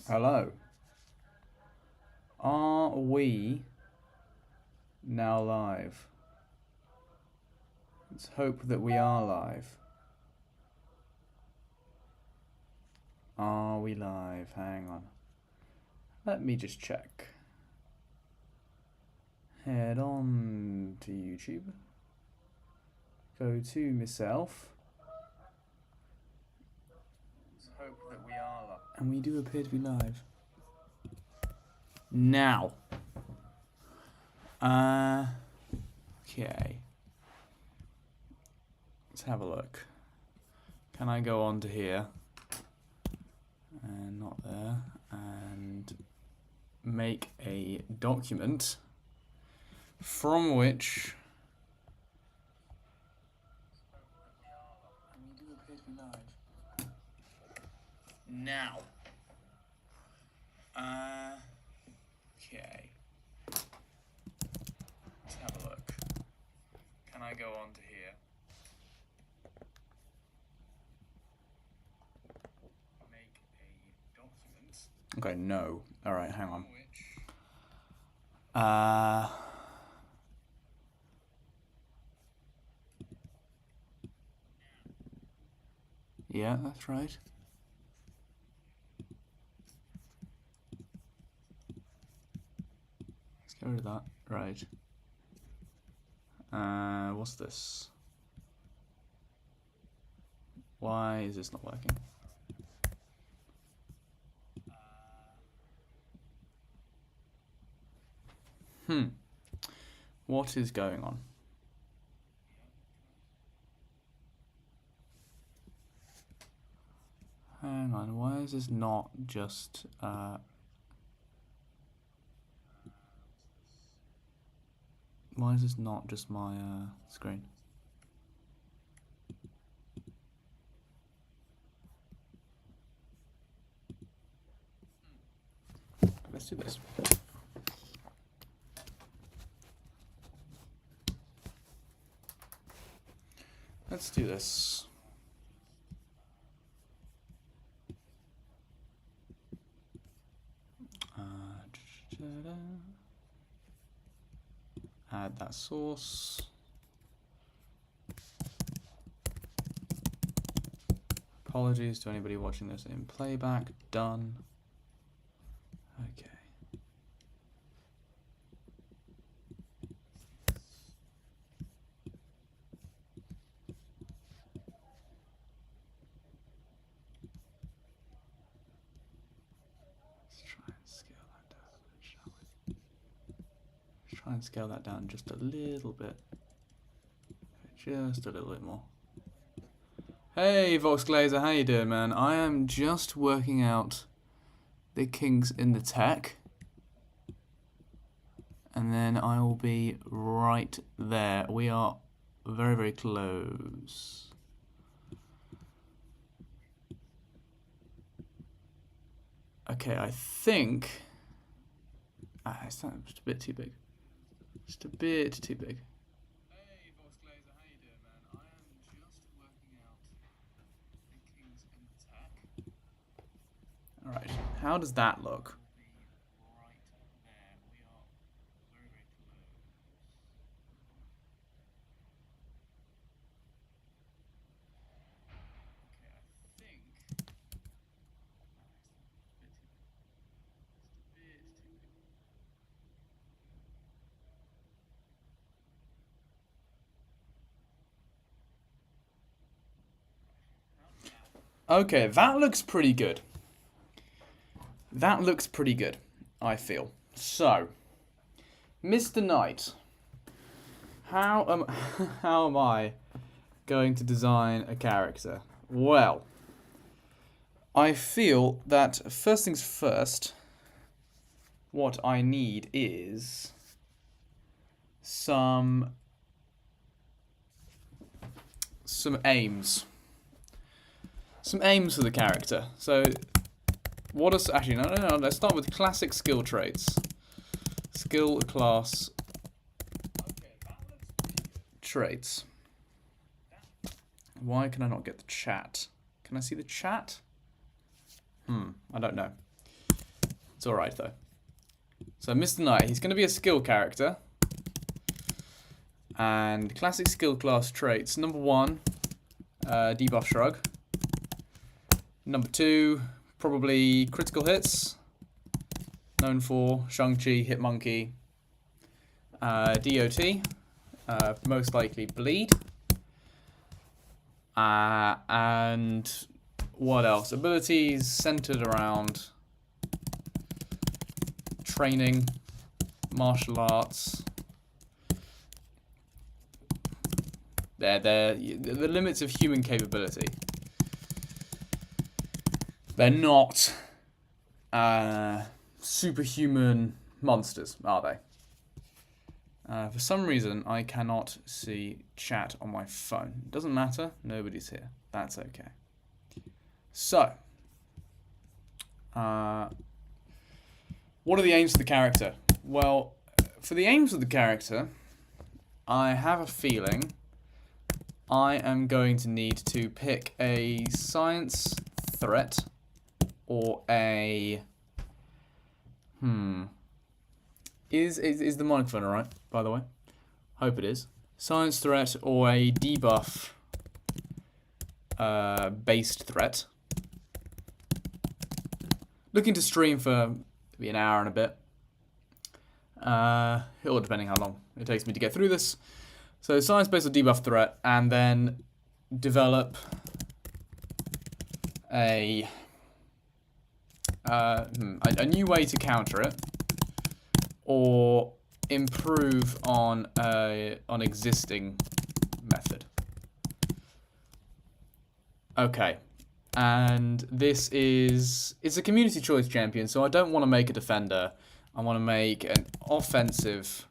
Hello. Are we now live? Let's hope that we are live. Are we live? Hang on. Let me just check. Head on to YouTube. Go to myself. Let's hope that we are live. And we do appear to be live. Now. Okay. Let's have a look. Can I go on to here? And not there. And make a document from which we do appear to be live. Now. Okay. Let's have a look. Can I go on to here? Make a document. Okay, no. Alright, hang on. Yeah, that's right. Let's get rid of that. Right. What's this? Why is this not working? What is going on? Hang on, why is this not just, why is this not just my, screen? Let's do this. Let's do this. Add that source. Apologies to anybody watching this in playback. Done. Okay. Try and scale that down just a little bit. Just a little bit more. Hey, Vox Glazer, how you doing, man? I am just working out the kinks in the tech. And then I will be right there. We are very, very close. Okay, I think... it's just a bit too big. Just a bit too big. Hey, Vox Glazer, how you doing, man? I am just working out the kinks in the tech. Alright, how does that look? Okay, that looks pretty good. That looks pretty good, I feel. So, Mr. Knight, how am I going to design a character? Well, I feel that first things first, what I need is some aims. Some aims for the character. So, what is... Actually, no. Let's start with classic skill traits. Skill class traits. Why can I not get the chat? Can I see the chat? I don't know. It's alright, though. So, Mr. Knight, he's going to be a skill character. And classic skill class traits. Number 1, debuff shrug. Number 2, probably critical hits. Known for Shang-Chi, Hitmonkey. DOT. Most likely bleed. And what else? Abilities centered around training, martial arts. They're the limits of human capability. They're not superhuman monsters, are they? For some reason, I cannot see chat on my phone. Doesn't matter. Nobody's here. That's okay. So, what are the aims of the character? Well, for the aims of the character, I have a feeling I am going to need to pick a science threat or a... Is the microphone alright, by the way? Hope it is. Science threat or a debuff based threat. Looking to stream for maybe an hour and a bit. Or depending how long it takes me to get through this. So science-based or debuff threat, and then develop a new way to counter it, or improve on existing method. Okay, and it's a community choice champion, so I don't want to make a defender. I want to make an offensive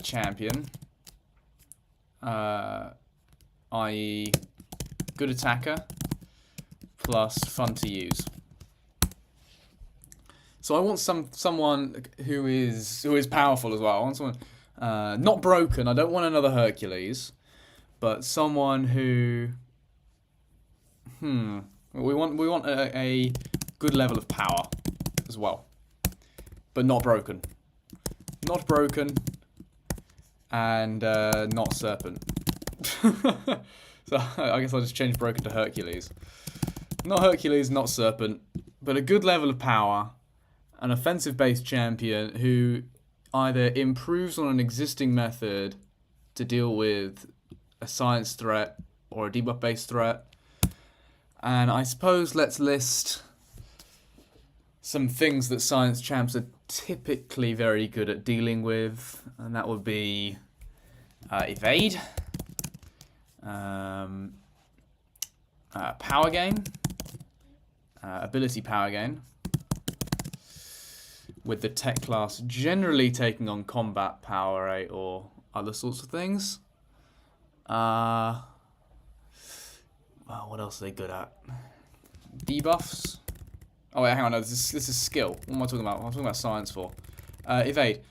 champion, i.e. good attacker plus fun to use. So I want someone who is powerful as well. I want someone not broken. I don't want another Hercules, but someone who we want a good level of power as well, but not broken. Not broken and not serpent. So I guess I'll just change broken to Hercules. Not Hercules, not serpent, but a good level of power. An offensive-based champion who either improves on an existing method to deal with a science threat or a debuff-based threat. And I suppose let's list some things that science champs are typically very good at dealing with, and that would be evade, power gain, ability power gain, with the tech class generally taking on combat power 8 or other sorts of things. Well, what else are they good at? Debuffs. Oh wait, hang on, no, this is skill. What am I talking about? What am I talking about science for? Evade.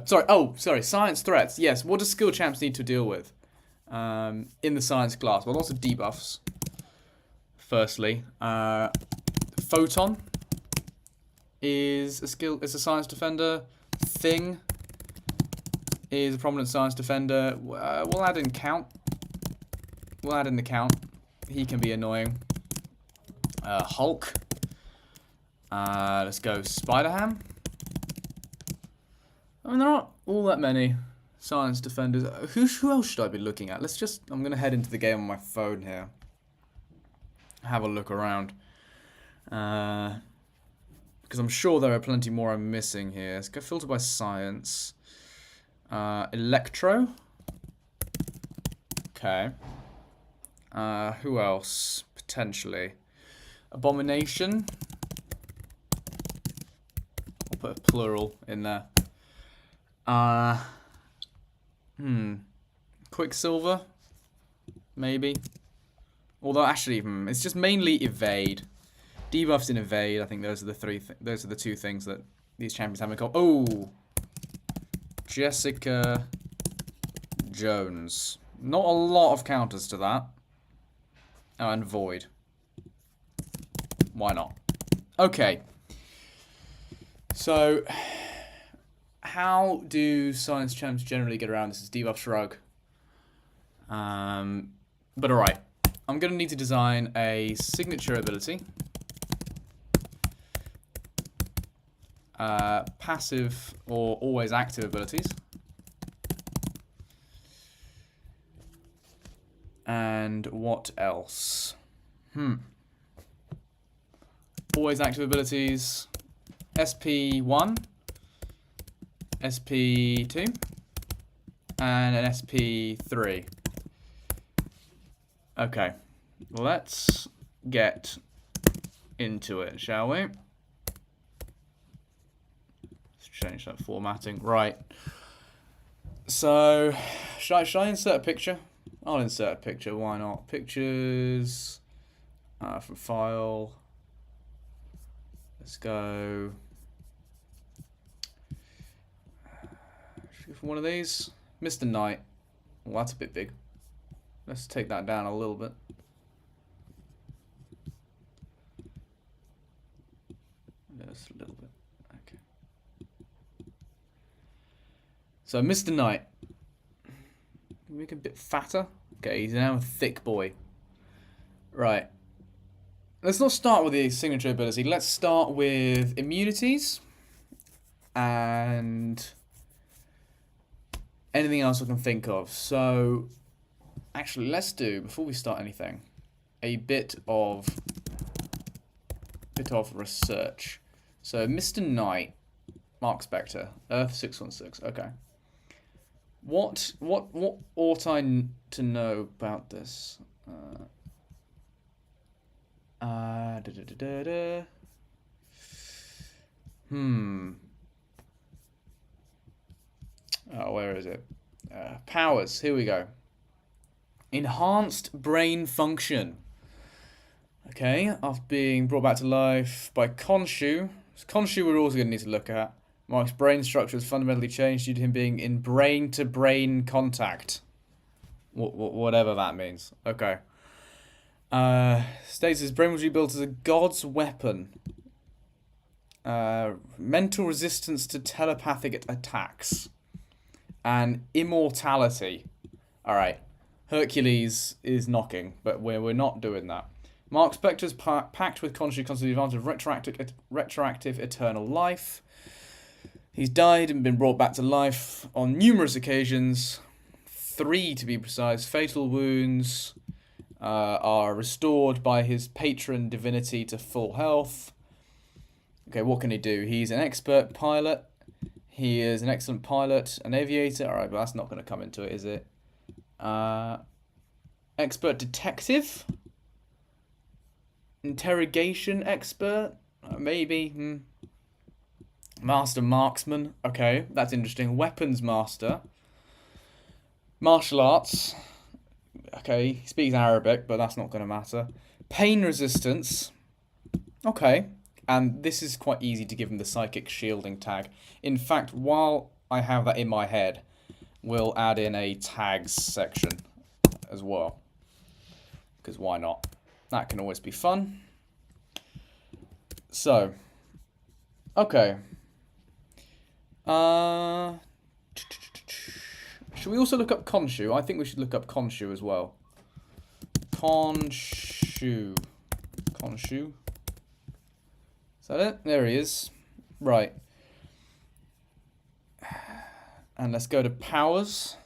Sorry, science threats. Yes, what do skill champs need to deal with in the science class? Well, lots of debuffs. Firstly, Photon is a science defender. Thing is a prominent science defender. We'll add in Count. We'll add in the Count. He can be annoying. Hulk. Let's go Spider-Ham. I mean, there aren't all that many science defenders. Who else should I be looking at? I'm going to head into the game on my phone here. Have a look around. Because I'm sure there are plenty more I'm missing here. Let's go filter by science. Electro. Okay. Who else? Potentially. Abomination. I'll put a plural in there. Quicksilver. Maybe. Although actually, it's just mainly evade. Debuffs in evade. I think those are the two things that these champions have in common. Oh, Jessica Jones. Not a lot of counters to that. Oh, and Void. Why not? Okay. So, how do science champs generally get around this? Is debuff shrug. But alright. I'm going to need to design a signature ability. Passive or always active abilities. And what else? Always active abilities. SP1, SP2, and an SP3. Okay, let's get into it, shall we? Let's change that formatting. Right. So, should I insert a picture? I'll insert a picture, why not? Pictures, from file. Let's go for one of these. Mr. Knight. Well, that's a bit big. Let's take that down a little bit. Just a little bit. Okay. So, Mr. Knight. Make him a bit fatter. Okay, he's now a thick boy. Right. Let's not start with the signature ability. Let's start with immunities and anything else I can think of. So, actually, let's do, before we start anything, a bit of research. So, Mr. Knight, Mark Spector, Earth 616. Okay. What ought I to know about this? Oh, where is it? Powers. Here we go. Enhanced brain function. Okay, after being brought back to life by Khonshu. Khonshu we're also going to need to look at. Mark's brain structure has fundamentally changed due to him being in brain-to-brain contact. Whatever that means. Okay. States his brain was rebuilt as a god's weapon. Mental resistance to telepathic attacks. And immortality. Alright. Hercules is knocking, but we're not doing that. Mark Spector's pact with Khonshu constitutes the advantage of retroactive eternal life. He's died and been brought back to life on numerous occasions. 3 to be precise. Fatal wounds are restored by his patron divinity to full health. Okay, what can he do? He's an expert pilot. He is an excellent pilot, an aviator. Alright, but that's not going to come into it, is it? Expert detective? Interrogation expert? Maybe. Master marksman. Okay, that's interesting. Weapons master. Martial arts. Okay, he speaks Arabic, but that's not going to matter. Pain resistance. Okay. And this is quite easy to give him the psychic shielding tag. In fact, while I have that in my head, we'll add in a tags section as well. Because why not? That can always be fun. So, okay. Should we also look up Khonshu? I think we should look up Khonshu as well. Khonshu. Is that it? There he is. Right. And let's go to powers.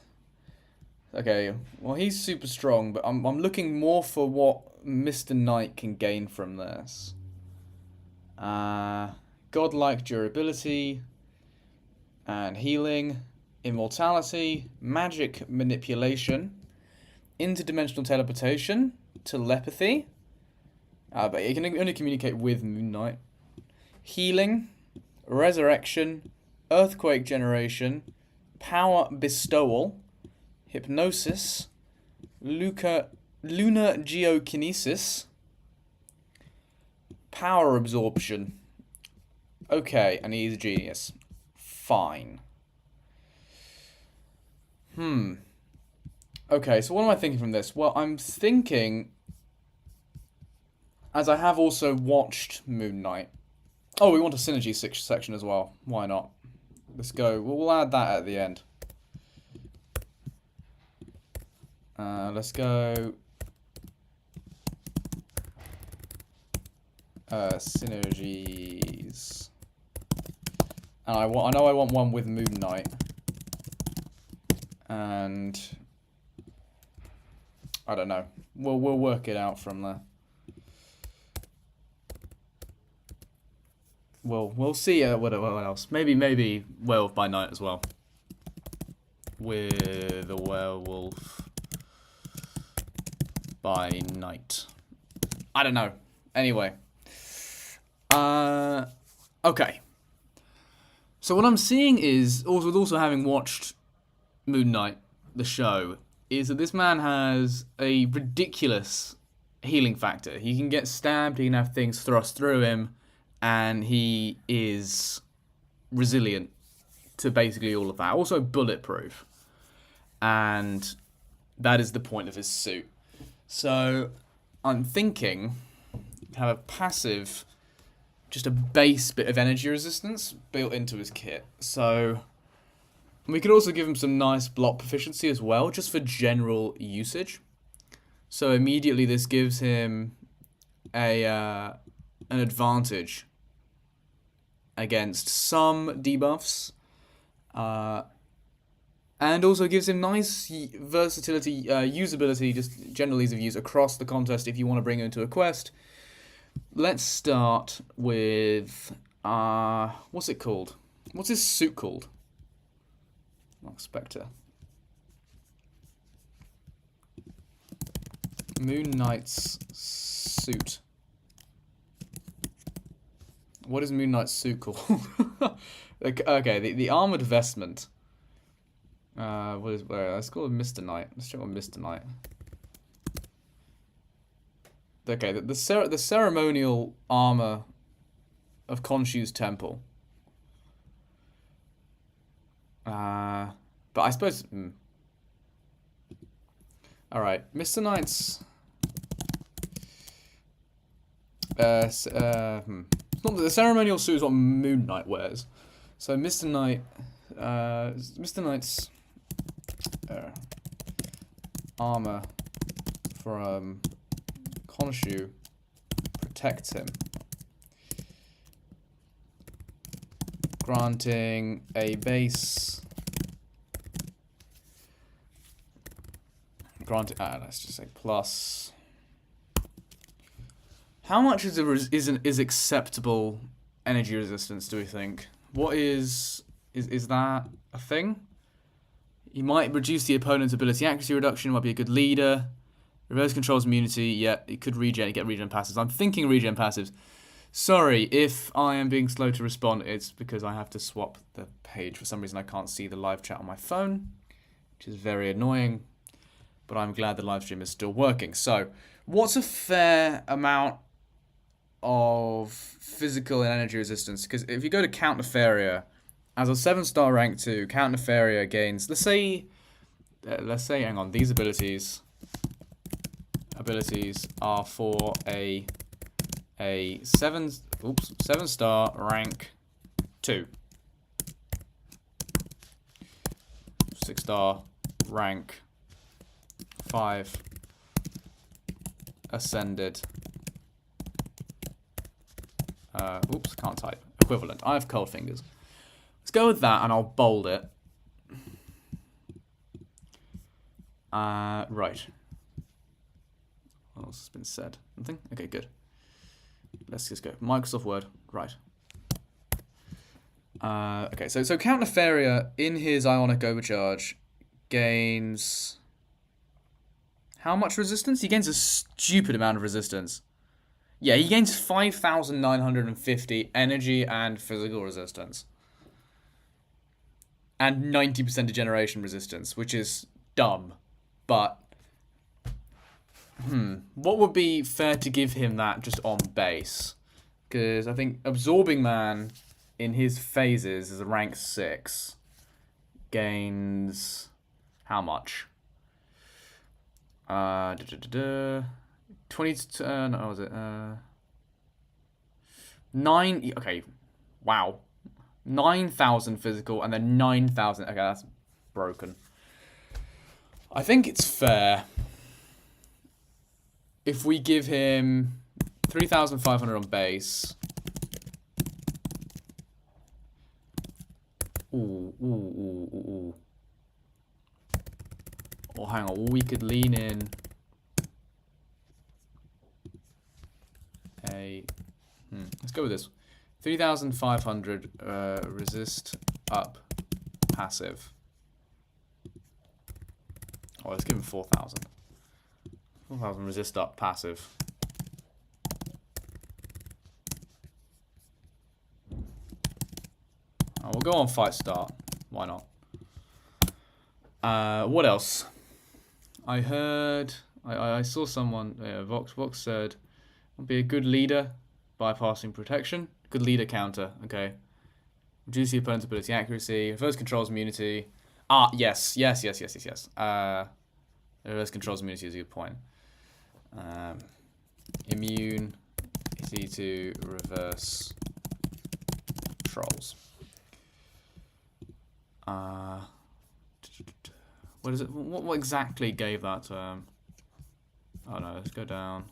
Okay, well he's super strong, but I'm looking more for what Mr. Knight can gain from this. Godlike durability and healing, immortality, magic manipulation, interdimensional teleportation, telepathy. But he can only communicate with Moon Knight. Healing, resurrection, earthquake generation, power bestowal, hypnosis, lunar geokinesis, power absorption. Okay, and he's a genius. Fine. Okay, so what am I thinking from this? Well, I'm thinking, as I have also watched Moon Knight, Oh, we want a synergy section as well. Why not? Let's go. We'll add that at the end. Let's go. Synergies. And I know I want one with Moon Knight. And I don't know. We'll work it out from there. We'll see what else. Maybe Werewolf by Night as well. With a Werewolf by Night. I don't know. Anyway. Okay. So what I'm seeing is, also having watched Moon Knight, the show, is that this man has a ridiculous healing factor. He can get stabbed, he can have things thrust through him, and he is resilient to basically all of that. Also bulletproof. And that is the point of his suit. So I'm thinking have a passive, just a base bit of energy resistance built into his kit. So we could also give him some nice block proficiency as well, just for general usage. So immediately this gives him an advantage against some debuffs, and also gives him nice versatility, usability, just general ease of use across the contest if you want to bring him into a quest. Let's start with, what's it called? What's his suit called? Not Spectre. Moon Knight's suit. What is Moon Knight's suit called? Okay, the armored vestment. Let's call it Mr. Knight. Let's check on Mr. Knight. Okay, the ceremonial armor of Khonshu's temple. But I suppose. All right, Mr. Knight's. Not the ceremonial suit is what Moon Knight wears. So Mr. Knight's armor from Khonshu protects him, granting a base. Let's just say plus. How much is acceptable energy resistance? Do we think? What is that a thing? You might reduce the opponent's ability accuracy reduction. Might be a good leader. Reverse controls immunity. Yeah, it could get regen passives. I'm thinking regen passives. Sorry if I am being slow to respond. It's because I have to swap the page. For some reason, I can't see the live chat on my phone, which is very annoying. But I'm glad the live stream is still working. So, what's a fair amount of physical and energy resistance? Because if you go to Count Nefaria, as a 7-star rank 2, Count Nefaria gains, let's say, hang on, these abilities are for a 7-star rank 2. 6-star rank 5 ascended. Can't type. Equivalent. I have cold fingers. Let's go with that, and I'll bold it. Right. What else has been said? Nothing? Okay, good. Let's just go. Microsoft Word. Right. Okay, so Count Nefaria, in his Ionic Overcharge, gains... How much resistance? He gains a stupid amount of resistance. Yeah, he gains 5,950 energy and physical resistance. And 90% degeneration resistance, which is dumb. But, what would be fair to give him that just on base? Because I think Absorbing Man, in his phases, is a rank 6. Gains... how much? 20... no, what was it? Okay, wow. 9,000 physical and then 9,000. Okay, that's broken. I think it's fair if we give him 3,500 on base. Ooh. Oh, hang on. We could lean in let's go with this. 3,500 resist up passive. Oh, let's give him 4,000. 4,000 resist up passive. Oh, we'll go on fight start. Why not? What else? I heard. I saw someone. Vox said, "Be a good leader, bypassing protection. Good leader counter. Okay. Reduce the opponent's ability accuracy. Reverse controls immunity. Ah, yes. Reverse controls immunity is a good point. Immune to reverse controls. What is it? What exactly gave that term? Oh no, let's go down.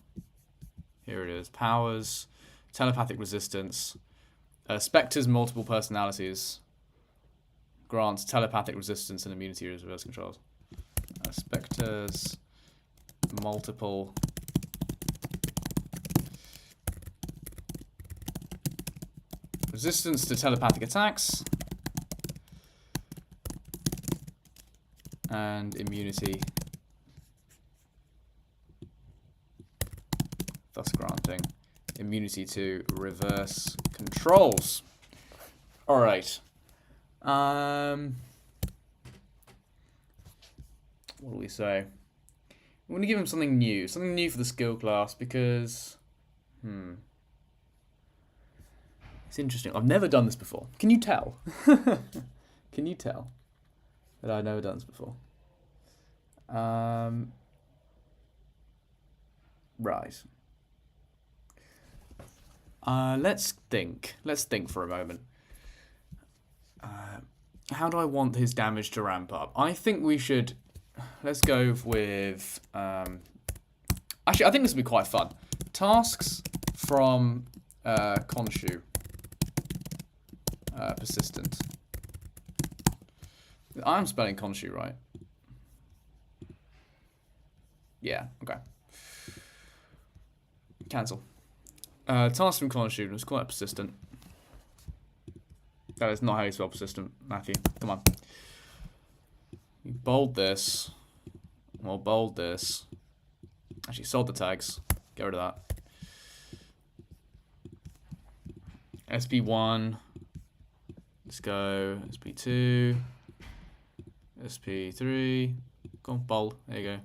Here it is. Powers, telepathic resistance, Spectre's multiple personalities. Grants telepathic resistance and immunity to reverse controls. Spectre's multiple resistance to telepathic attacks and immunity, thus granting immunity to reverse controls. All right. What do we say? I'm going to give him something new for the skill class because, it's interesting. I've never done this before. Can you tell? Can you tell that I've never done this before? Right. Let's think. Let's think for a moment. How do I want his damage to ramp up? I think we should. Let's go with. Actually, I think this would be quite fun. Tasks from Khonshu. Persistent. I'm spelling Khonshu right. Yeah. Okay. Cancel. Task from Khonshu was quite persistent. That is not how you spell persistent, Matthew. Come on. You bold this. Well, bold this. Actually, sold the tags. Get rid of that. SP1. Let's go. SP2. SP3. Go on, bold. There you go.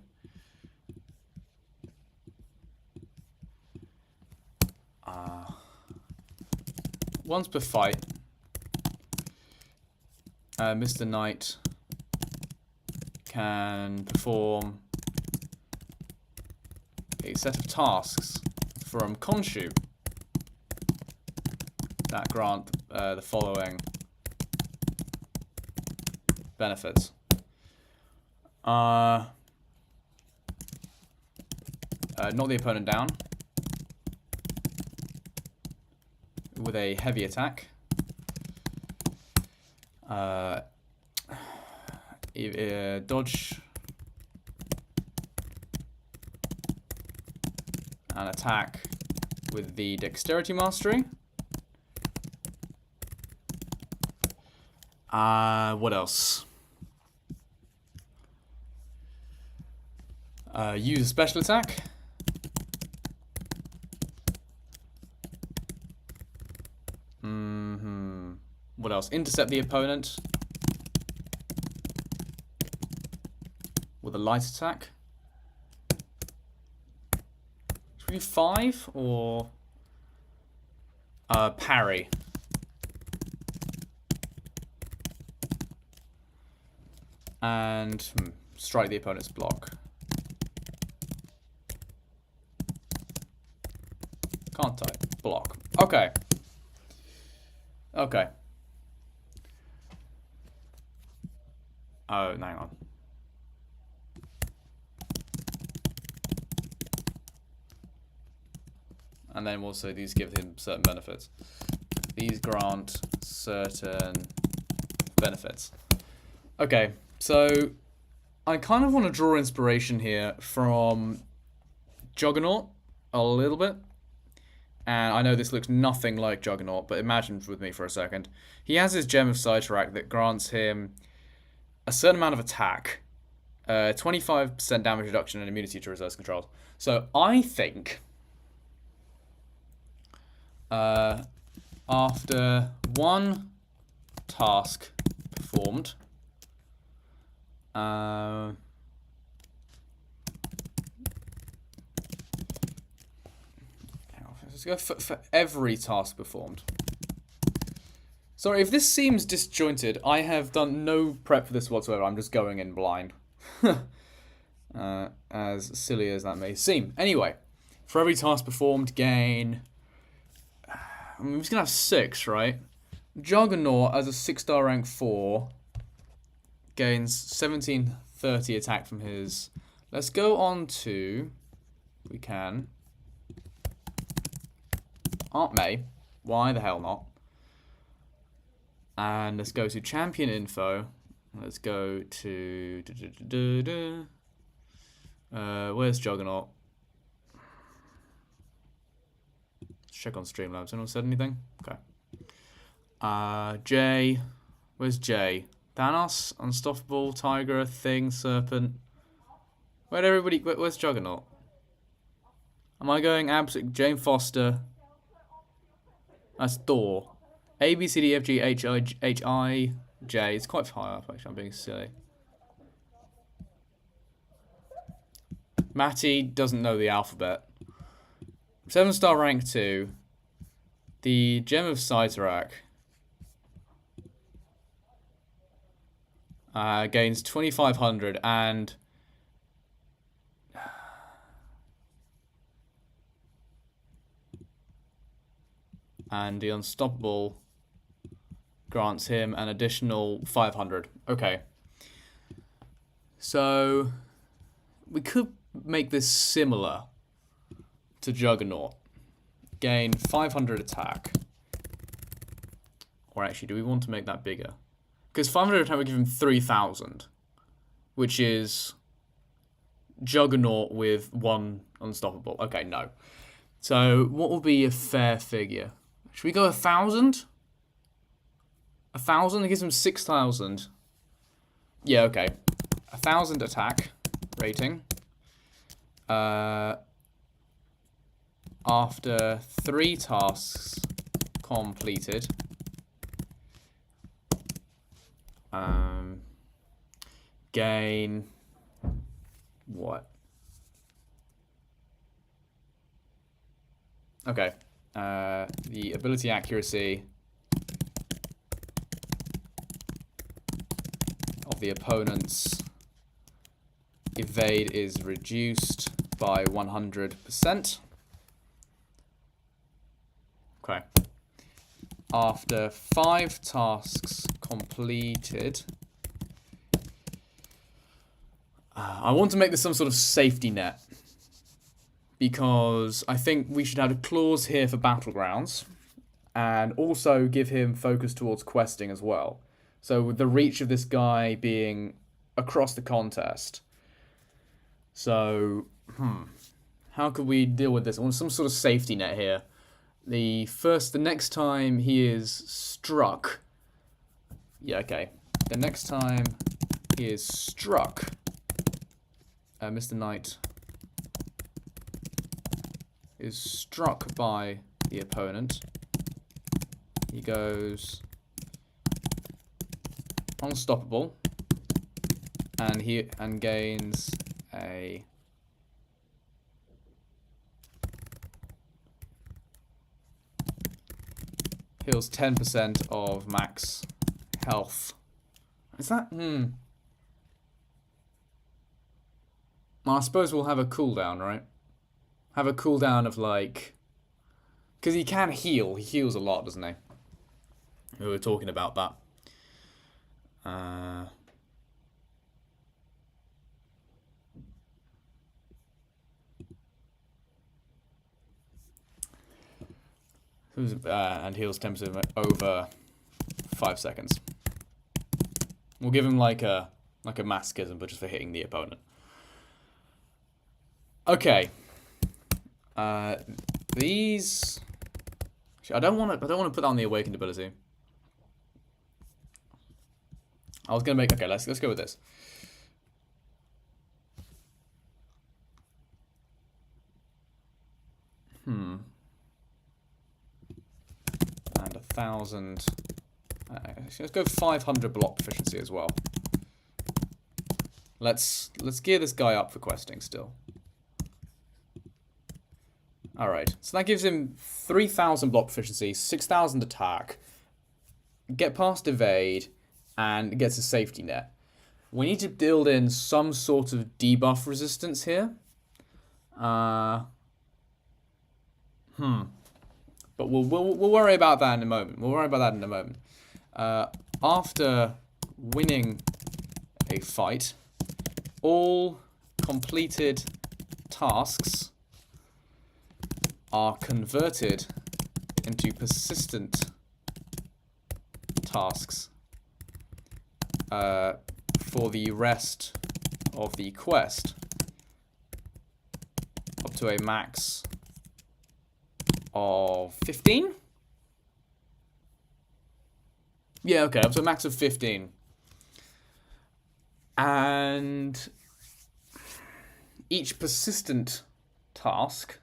Once per fight, Mr. Knight can perform a set of tasks from Khonshu that grant the following benefits. Knock the opponent down with a heavy attack. Dodge an attack with the dexterity mastery. What else? Use a special attack. What else? Intercept the opponent with a light attack. Should we do 5 or parry? And strike the opponent's block. Can't type. Block. Okay. Okay. Oh, hang on. And then also these give him certain benefits. These grant certain benefits. Okay, so I kind of want to draw inspiration here from Juggernaut a little bit. And I know this looks nothing like Juggernaut, but imagine with me for a second. He has his Gem of Sitrack that grants him a certain amount of attack, 25% damage reduction, and immunity to reverse controls. So I think after one task performed, let's go for every task performed. Sorry, if this seems disjointed, I have done no prep for this whatsoever. I'm just going in blind. As silly as that may seem. Anyway, for every task performed, gain... I'm just going to have 6, right? Juggernaut, as a 6-star rank 4, gains 1730 attack from his... Let's go on to... We can... Aunt May. Why the hell not? And let's go to champion info. Let's go to... where's Juggernaut? Let's check on Streamlabs. Anyone said anything? Okay. Jay. Where's Jay? Thanos? Unstoppable? Tiger? Thing? Serpent? Where'd everybody... Where's Juggernaut? Am I going absolute... Jane Foster. That's Thor. A, B, C, D, F, G, H, I, J. It's quite high up, actually. I'm being silly. Matty doesn't know the alphabet. 7-star rank 2. The Gem of Sitrack gains 2500 and... And the Unstoppable grants him an additional 500. Okay. So, we could make this similar to Juggernaut. Gain 500 attack. Or actually, do we want to make that bigger? Because 500 attack would give him 3000. Which is Juggernaut with 1 Unstoppable. Okay, no. So, what will be a fair figure? Should we go 1,000? 1,000? It gives him 6,000. Yeah, okay. 1,000 attack rating. After 3 tasks completed. Gain... What? Okay. The ability accuracy of the opponent's evade is reduced by 100%. Okay. After 5 tasks completed, I want to make this some sort of safety net. Because I think we should have a clause here for Battlegrounds. And also give him focus towards questing as well. So with the reach of this guy being across the contest. So, how could we deal with this? I want some sort of safety net here. The next time he is struck. Yeah, okay. The next time he is struck, Mr. Knight is struck by the opponent. He goes unstoppable, and gains a heals 10% of max health. Is that Well, I suppose we'll have a cooldown, right? Have a cooldown of like... Because he can heal. He heals a lot, doesn't he? We were talking about that. And heals 10% over 5 seconds. We'll give him like a masochism, but just for hitting the opponent. Okay. These. Actually, I don't want to put that on the awakened ability. I was gonna make. Okay, let's go with this. And 1,000. Let's go 500 block proficiency as well. Let's gear this guy up for questing still. Alright, so that gives him 3,000 block proficiency, 6,000 attack, get past evade, and gets a safety net. We need to build in some sort of debuff resistance here. But we'll worry about that in a moment. After winning a fight, all completed tasks are converted into persistent tasks for the rest of the quest, up to a max of 15? Yeah, okay, up to a max of 15. And each persistent task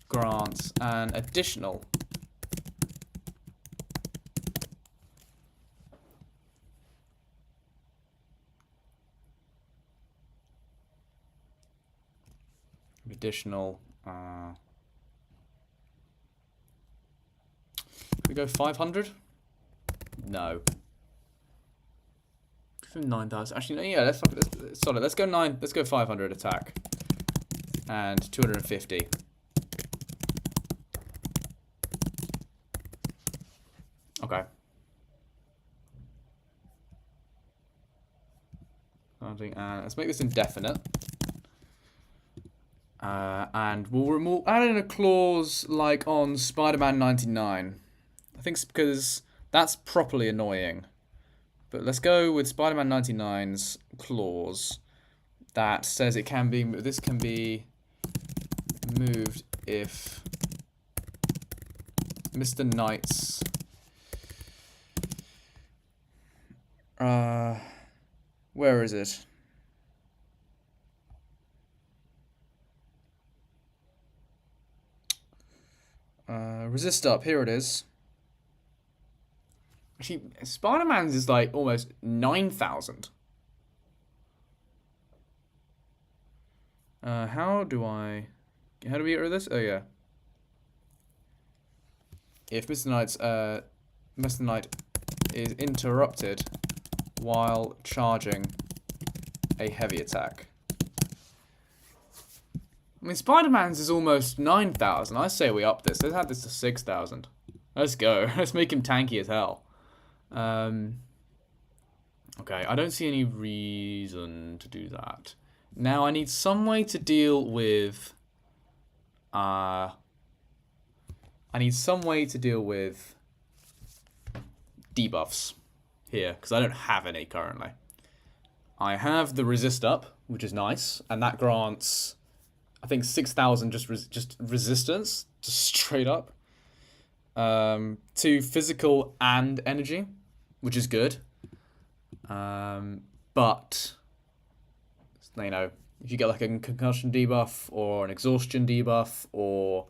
grants an additional we go 500? No. 9,000. Actually, no, yeah, let's solid. Let's go 500 attack and 250. Okay. Let's make this indefinite. And we'll add in a clause like on Spider-Man 99. I think it's because that's properly annoying. But let's go with Spider-Man 99's clause that says this can be moved if Mr. Knight's where is it? Resist up, here it is. Actually, Spider-Man's is like almost 9,000. How do we get rid of this? Oh yeah. If Mr. Knight is interrupted while charging a heavy attack. I mean, Spider-Man's is almost 9,000. I say we up this. Let's add this to 6,000. Let's go. Let's make him tanky as hell. Okay, I don't see any reason to do that. Now I need some way to deal with debuffs here, because I don't have any currently. I have the resist up, which is nice, and that grants, I think, 6,000 just resistance, just straight up, to physical and energy, which is good. But you know, if you get like a concussion debuff or an exhaustion debuff or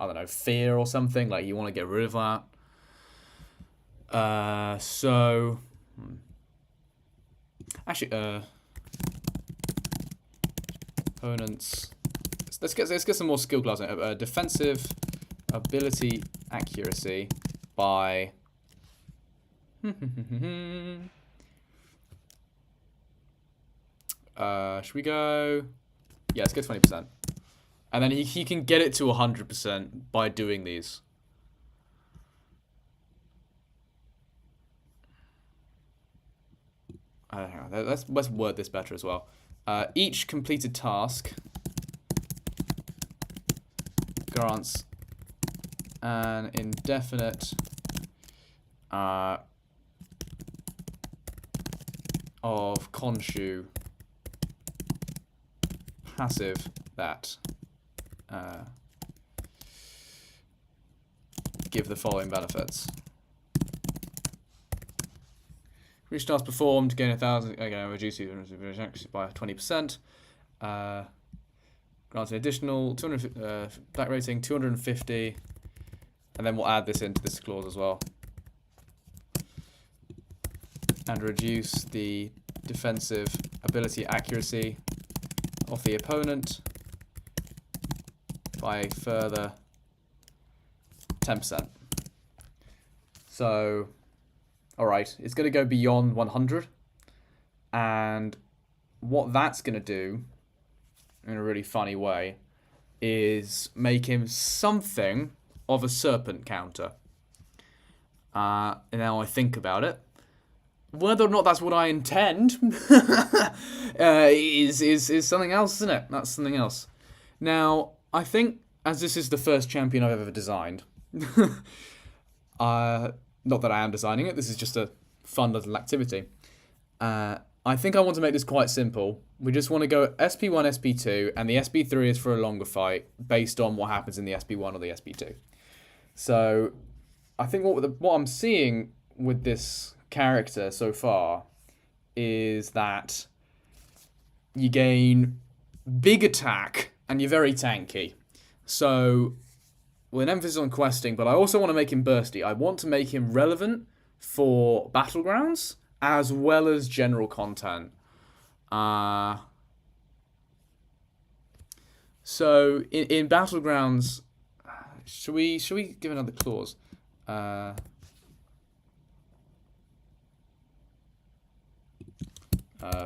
I don't know, fear or something, like you want to get rid of that. Actually, opponents. Let's get some more skill class. Defensive ability accuracy by. Should we go? Yeah, let's go 20%. And then he can get it to 100% by doing these. Hang on, let's word this better as well. Each completed task grants an indefinite of Khonshu passive that give the following benefits. Reach task performed, gain 1,000, again, reduce your accuracy by 20%. Grants an additional 200 back rating, 250, and then we'll add this into this clause as well. And reduce the defensive ability accuracy of the opponent by a further 10%. So, alright, it's going to go beyond 100. And what that's going to do, in a really funny way, is make him something of a serpent counter. And now I think about it, whether or not that's what I intend is something else, isn't it? That's something else. Now, I think, as this is the first champion I've ever designed, not that I am designing it, this is just a fun little activity. I think I want to make this quite simple. We just want to go SP1, SP2, and the SP3 is for a longer fight based on what happens in the SP1 or the SP2. So, I think what I'm seeing with this character so far is that you gain big attack and you're very tanky. So, with an emphasis on questing, but I also want to make him bursty. I want to make him relevant for Battlegrounds as well as general content. So in Battlegrounds, should we give another clause?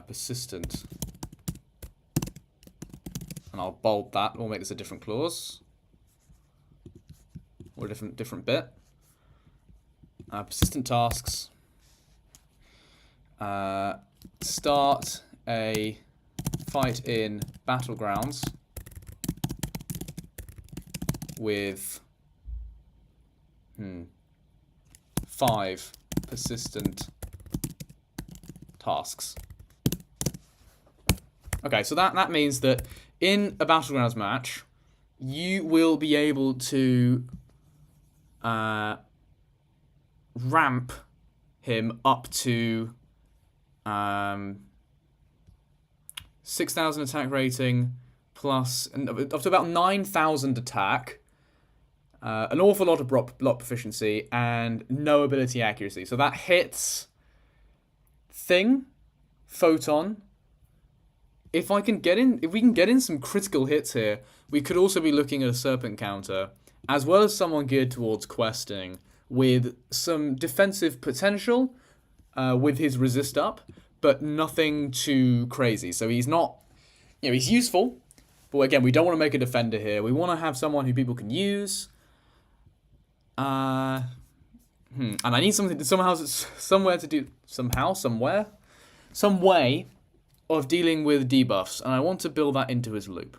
Persistent, and I'll bold that. We'll make this a different clause or a different bit. Persistent tasks. Start a fight in Battlegrounds with 5 persistent tasks. Okay, so that means that in a Battlegrounds match, you will be able to ramp him up to 6,000 attack rating plus up to about 9,000 attack, an awful lot of block proficiency, and no ability accuracy. So that hits Thing, Photon. If we can get in some critical hits here, we could also be looking at a serpent counter, as well as someone geared towards questing with some defensive potential with his resist up, but nothing too crazy. So he's not, he's useful, but again, we don't want to make a defender here. We want to have someone who people can use. And I need something some way of dealing with debuffs, and I want to build that into his loop.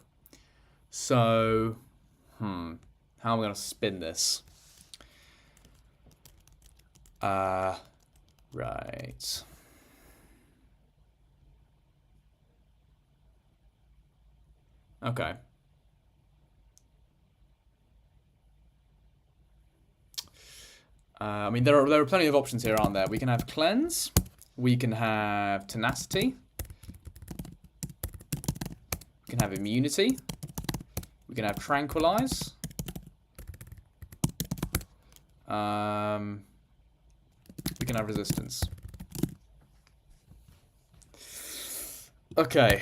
So, how am I going to spin this? Right. Okay. I mean, there are plenty of options here, aren't there? We can have Cleanse. We can have Tenacity. We can have Immunity. We can have Tranquilize. We can have Resistance. Okay.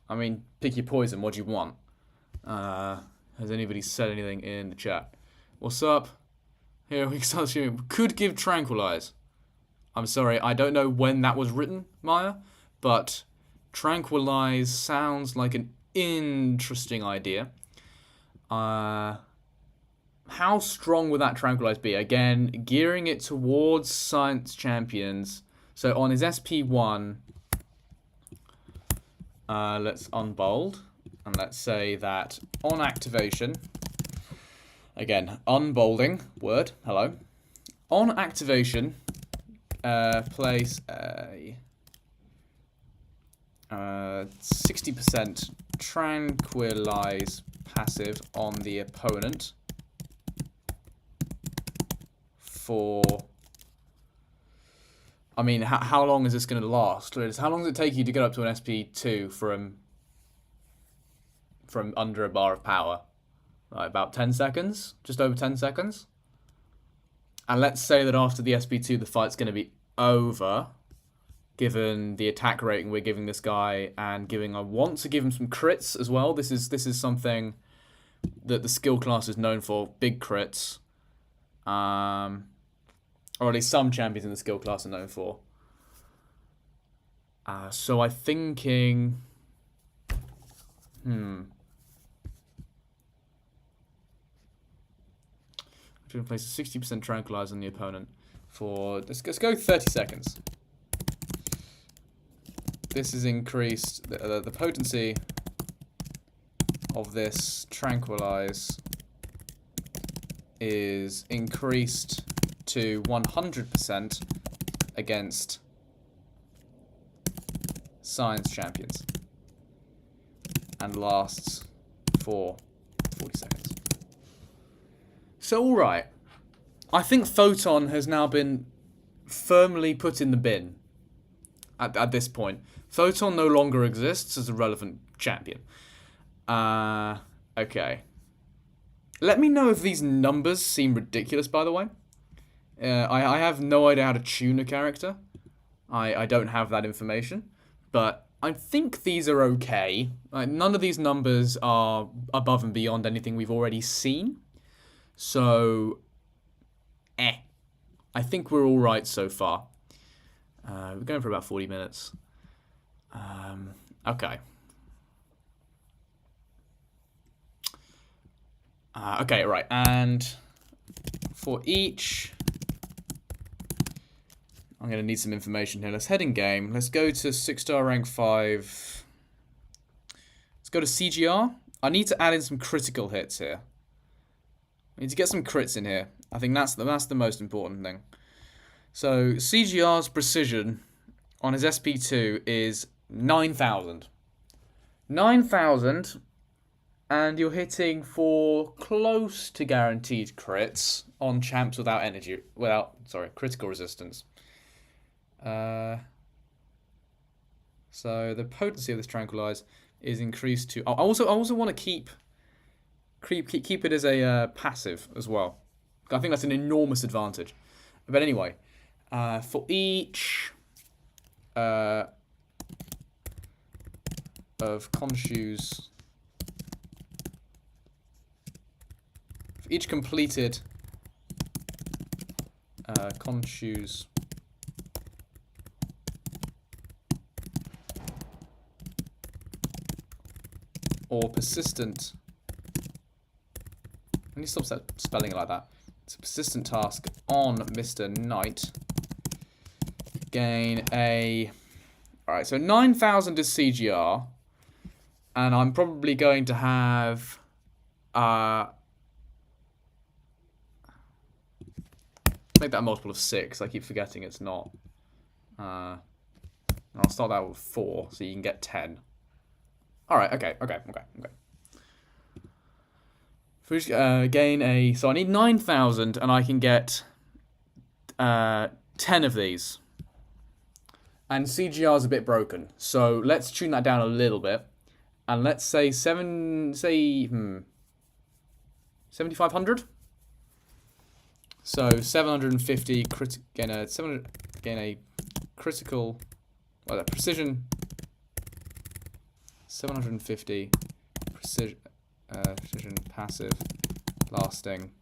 I mean, pick your poison. What do you want? Has anybody said anything in the chat? What's up? Here we start shooting. Could give Tranquilize. I'm sorry, I don't know when that was written, Maya, but Tranquilize sounds like an interesting idea. How strong would that Tranquilize be? Again, gearing it towards Science Champions. So on his SP1, let's unbold. And let's say that on activation, again, unbolding, word, hello. On activation, place a 60% Tranquilize passive on the opponent for... I mean, how long is this going to last? How long does it take you to get up to an SP2 from under a bar of power? Like about 10 seconds? Just over 10 seconds? And let's say that after the SP2 the fight's going to be over, given the attack rating we're giving this guy, and I want to give him some crits as well. This is something that the skill class is known for, big crits. Or at least some champions in the skill class are known for. So I'm thinking... I'm going to place a 60% Tranquilize on the opponent for... Let's go 30 seconds. This is increased... The potency of this Tranquilize is increased to 100% against Science Champions and lasts for 40 seconds. So, alright. I think Photon has now been firmly put in the bin at this point. Photon no longer exists as a relevant champion. Okay. Let me know if these numbers seem ridiculous, by the way. I have no idea how to tune a character. I don't have that information. But I think these are okay. None of these numbers are above and beyond anything we've already seen. So, I think we're all right so far. We're going for about 40 minutes. Okay. Okay, right. And for each... I'm going to need some information here. Let's head in game. Let's go to 6-star rank 5. Let's go to CGR. I need to add in some critical hits here. I need to get some crits in here. I think that's the most important thing. So CGR's precision on his SP2 is 9,000. 9,000, and you're hitting for close to guaranteed crits on champs without critical resistance. So the potency of this Tranquilize is increased to... I also want to keep it as a passive as well. I think that's an enormous advantage. But anyway, for each of Khonshu's... For each completed Khonshu's or persistent... I need to stop spelling it like that. It's a persistent task on Mr. Knight. Gain a... Alright, so 9,000 is CGR. And I'm probably going to have... make that a multiple of 6. I keep forgetting it's not. I'll start that with 4, so you can get 10. Alright, okay. Gain a... So I need 9,000, and I can get 10 of these. And CGR is a bit broken, so let's tune that down a little bit. And let's say 7,500? So 750 gain a critical... Well, precision... 750 precision passive lasting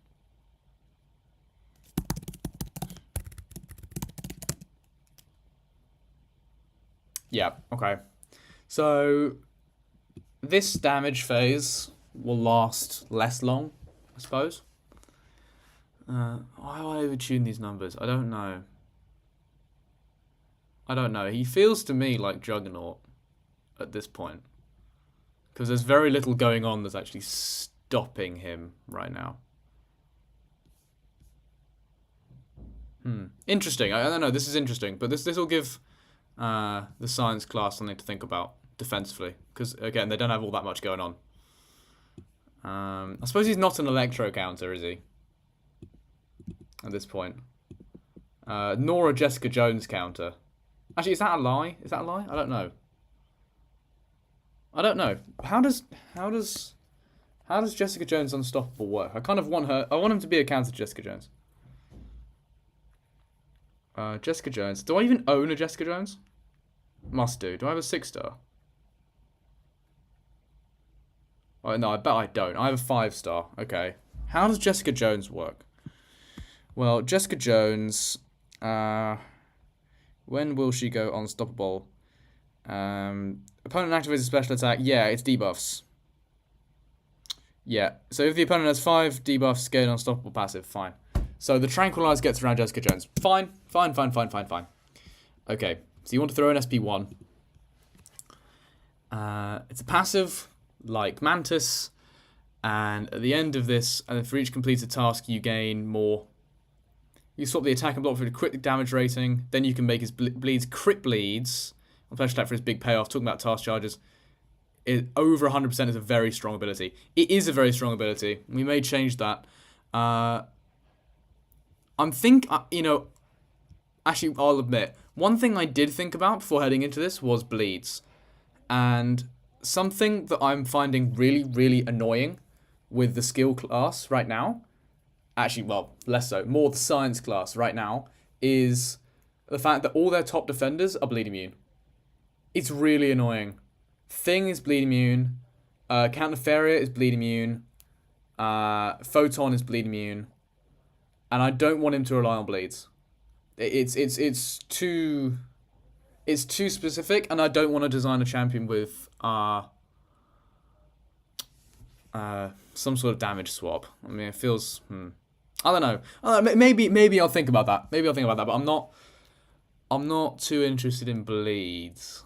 Yeah, okay. So this damage phase will last less long, I suppose. Why do I overtune these numbers? I don't know. I don't know. He feels to me like Juggernaut at this point. Because there's very little going on that's actually stopping him right now. Interesting. I don't know. This is interesting. But this will give the science class something to think about defensively. Because, again, they don't have all that much going on. I suppose he's not an electro counter, is he? At this point. Nor a Jessica Jones counter. Actually, is that a lie? Is that a lie? I don't know. I don't know. How does Jessica Jones Unstoppable work? I kind of want her. I want him to be a counter to Jessica Jones. Jessica Jones. Do I even own a Jessica Jones? Must do. Do I have a 6-star? Oh, no, I bet I don't. I have a 5-star. Okay. How does Jessica Jones work? Well, Jessica Jones. When will she go unstoppable? Opponent activates a special attack. Yeah, it's debuffs. Yeah. So if the opponent has 5 debuffs, get an unstoppable passive. Fine. So the Tranquilize gets around Jessica Jones. Fine. Okay. So you want to throw in SP1. It's a passive, like Mantis. And at the end of this, and for each completed task, you gain more. You swap the attack and block for the crit damage rating. Then you can make his bleeds crit bleeds. On special attack for his big payoff. Talking about task charges. Over 100% is a very strong ability. It is a very strong ability. We may change that. Actually, I'll admit, one thing I did think about before heading into this was bleeds. And something that I'm finding really, really annoying with the skill class right now, actually, well, less so, more the science class right now, is the fact that all their top defenders are bleed immune. It's really annoying. Thing is bleed immune. Count Nefaria is bleed immune. Photon is bleed immune. And I don't want him to rely on bleeds. It's too specific, and I don't want to design a champion with some sort of damage swap. I mean, it feels. I don't know. Maybe I'll think about that. But I'm not too interested in bleeds.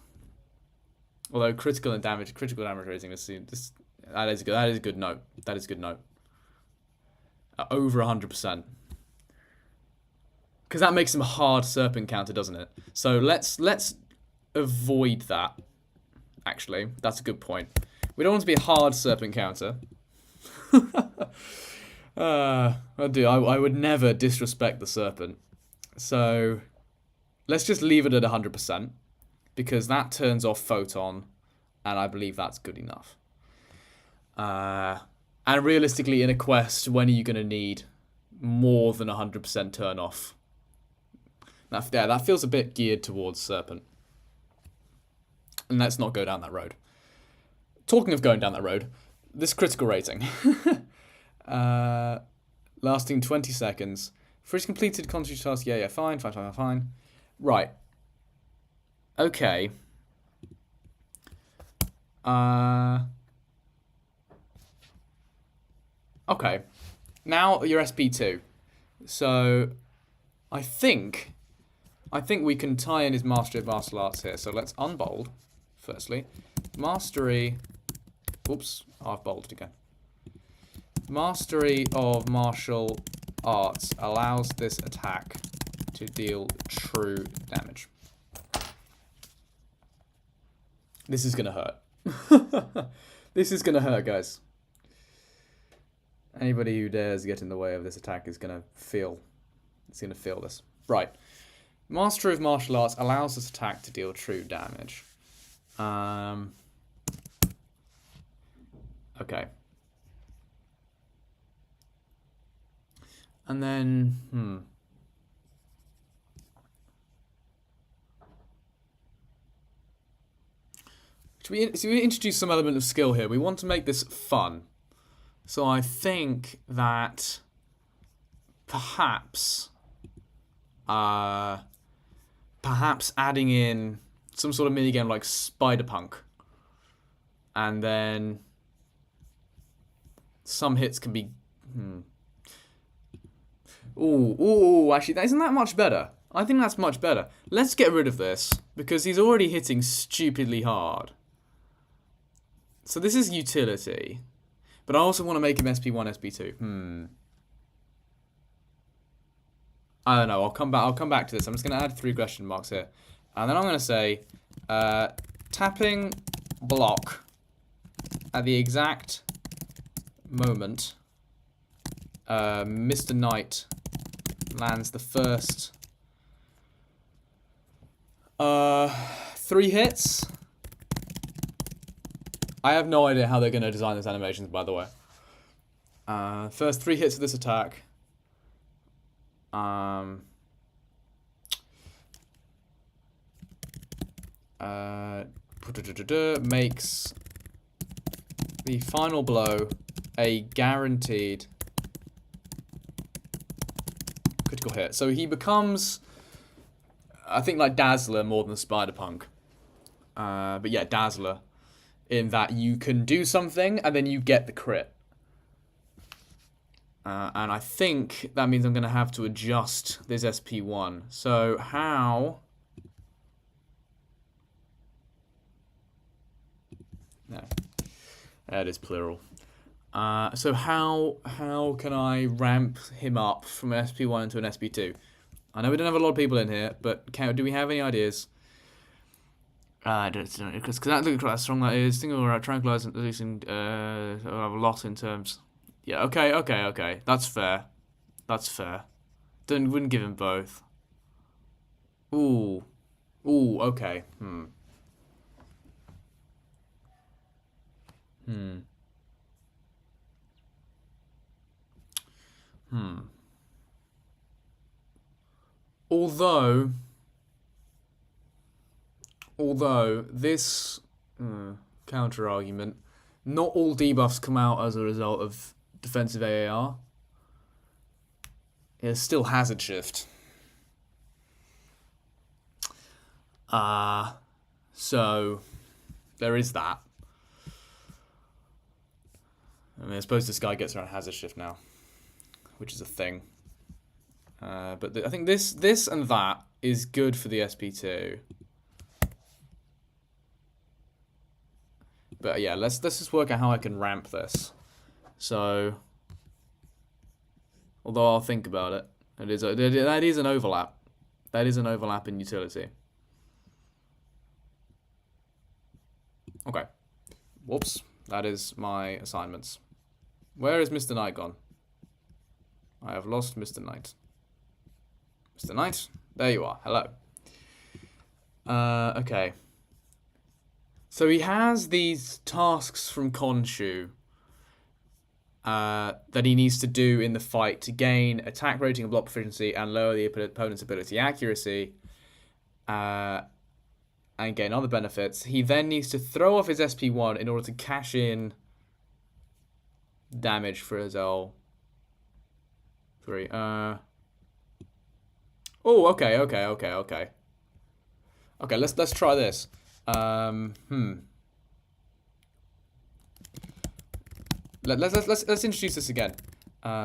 Although critical damage rating that is a good note. Over 100%. Because that makes him a hard serpent counter, doesn't it? So let's avoid that. Actually, that's a good point. We don't want to be a hard serpent counter. I would never disrespect the serpent. So let's just leave it at 100%. Because that turns off Photon. And I believe that's good enough. And realistically, in a quest, when are you going to need more than 100% turn off? That feels a bit geared towards Serpent. And let's not go down that road. Talking of going down that road, this critical rating. Lasting 20 seconds. For each completed constitution task, yeah, fine. Right. Okay. Okay. Now you're SP2. So I think we can tie in his Mastery of Martial Arts here. So let's unbold, firstly. Mastery... Oops, I've bolded again. Mastery of Martial Arts allows this attack to deal true damage. This is going to hurt. This is going to hurt, guys. Anybody who dares get in the way of this attack is going to feel... It's going to feel this. Right. Master of Martial Arts allows this attack to deal true damage. Okay. And then, So we introduce some element of skill here. We want to make this fun. So I think that perhaps adding in some sort of minigame like Spider-Punk. And then some hits can be... Ooh, actually, isn't that much better? I think that's much better. Let's get rid of this, because he's already hitting stupidly hard. So this is utility. But I also want to make him SP1, SP2. I don't know. I'll come back to this. I'm just going to add 3 question marks here. And then I'm going to say, tapping block at the exact moment Mr. Knight lands the first 3 hits. I have no idea how they're going to design these animations, by the way. First 3 hits of this attack. Makes the final blow a guaranteed critical hit. So he becomes, I think, like Dazzler more than Spider-Punk. But yeah, Dazzler, in that you can do something and then you get the crit. And I think that means I'm going to have to adjust this SP1. So how... No. That is plural. So how can I ramp him up from an SP1 into an SP2? I know we don't have a lot of people in here, but do we have any ideas? I don't know, because that looks quite strong. That is. Think about tranquilizing, losing, have a lot in terms. Yeah. Okay. That's fair. Wouldn't give him both. Ooh. Okay. Although this counter argument, not all debuffs come out as a result of defensive AAR. There's still hazard shift. So there is that. I mean, I suppose this guy gets around hazard shift now, which is a thing. But I think this and that is good for the SP2. But yeah, let's just work out how I can ramp this. So, although I'll think about it, that is an overlap. That is an overlap in utility. Okay. Whoops. That is my assignments. Where is Mr. Knight gone? I have lost Mr. Knight. Mr. Knight? There you are. Hello. Okay. So he has these tasks from Khonshu that he needs to do in the fight to gain attack rating and block proficiency and lower the opponent's ability accuracy and gain other benefits. He then needs to throw off his SP1 in order to cash in damage for his L3. Okay, let's try this. Let's introduce this again.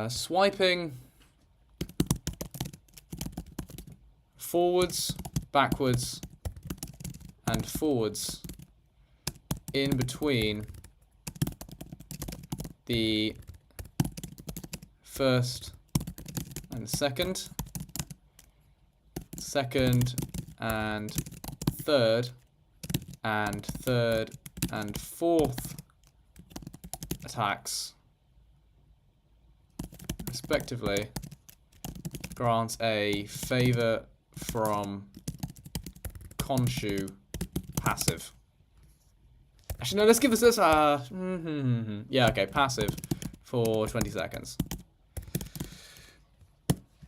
Swiping forwards, backwards, and forwards in between the first and second and third and fourth attacks, respectively, grants a favor from Khonshu passive. Actually, no, let's give this yeah, okay, passive for 20 seconds.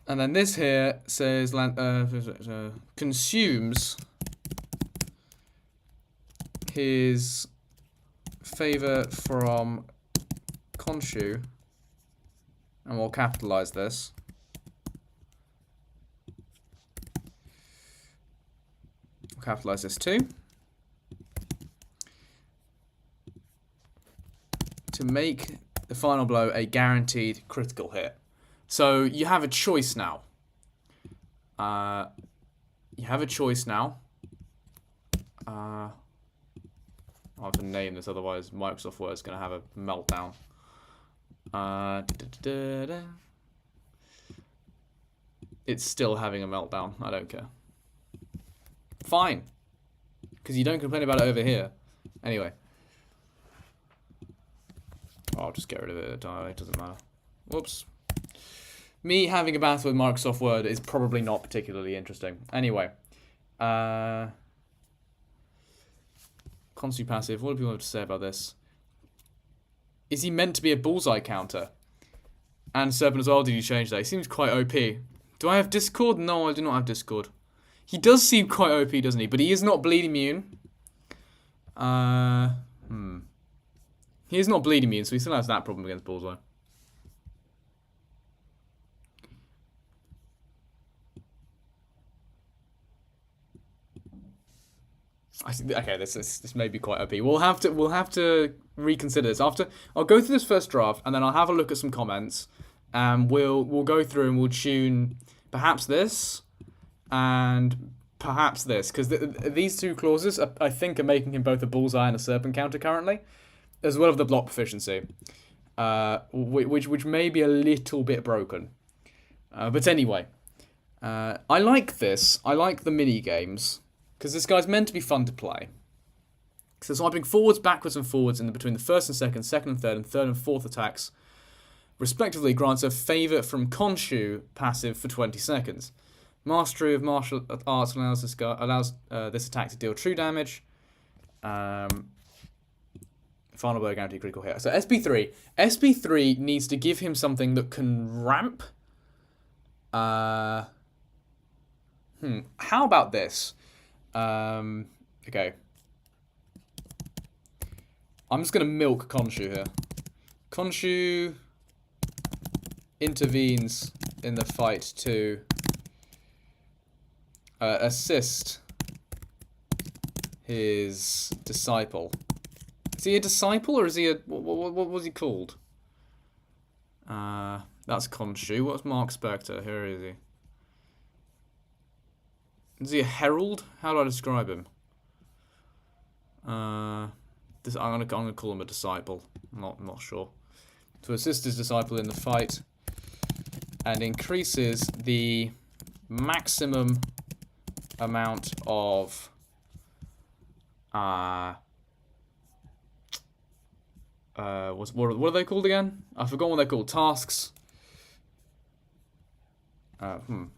And then this here says consumes his favor from Khonshu, and we'll capitalize this. capitalize this too. To make the final blow a guaranteed critical hit. So you have a choice now. I'll have to name this, otherwise Microsoft Word is going to have a meltdown. It's still having a meltdown. I don't care. Fine. Because you don't complain about it over here. Anyway. I'll just get rid of it. It doesn't matter. Whoops. Me having a battle with Microsoft Word is probably not particularly interesting. Anyway. Constant passive. What do people have to say about this? Is he meant to be a bullseye counter? And Serpent as well, did you change that? He seems quite OP. Do I have Discord? No, I do not have Discord. He does seem quite OP, doesn't he? But he is not bleed immune. He is not bleed immune, so he still has that problem against bullseye. Okay, this may be quite OP. We'll have to reconsider this after. I'll go through this first draft, and then I'll have a look at some comments, and we'll go through and we'll tune perhaps this and perhaps this, because these two clauses I think are making him both a bullseye and a serpent counter currently, as well as the block proficiency, which may be a little bit broken. But anyway, I like this. I like the mini games. Because this guy's meant to be fun to play. So swiping forwards, backwards, and forwards in between the first and second, second and third and fourth attacks, respectively, grants a favour from Khonshu passive for 20 seconds. Mastery of martial arts allows this attack to deal true damage. Final blow guarantee critical hit. So SB3 needs to give him something that can ramp. How about this? Okay. I'm just going to milk Khonshu here. Khonshu intervenes in the fight to assist his disciple. Is he a disciple or is he a... What was he called? That's Khonshu. What's Mark Spector? Here is he. Is he a herald? How do I describe him? I'm gonna call him a disciple. I'm not sure. To assist his disciple in the fight, and increases the maximum amount of what are they called again? I forgot what they're called. Tasks. And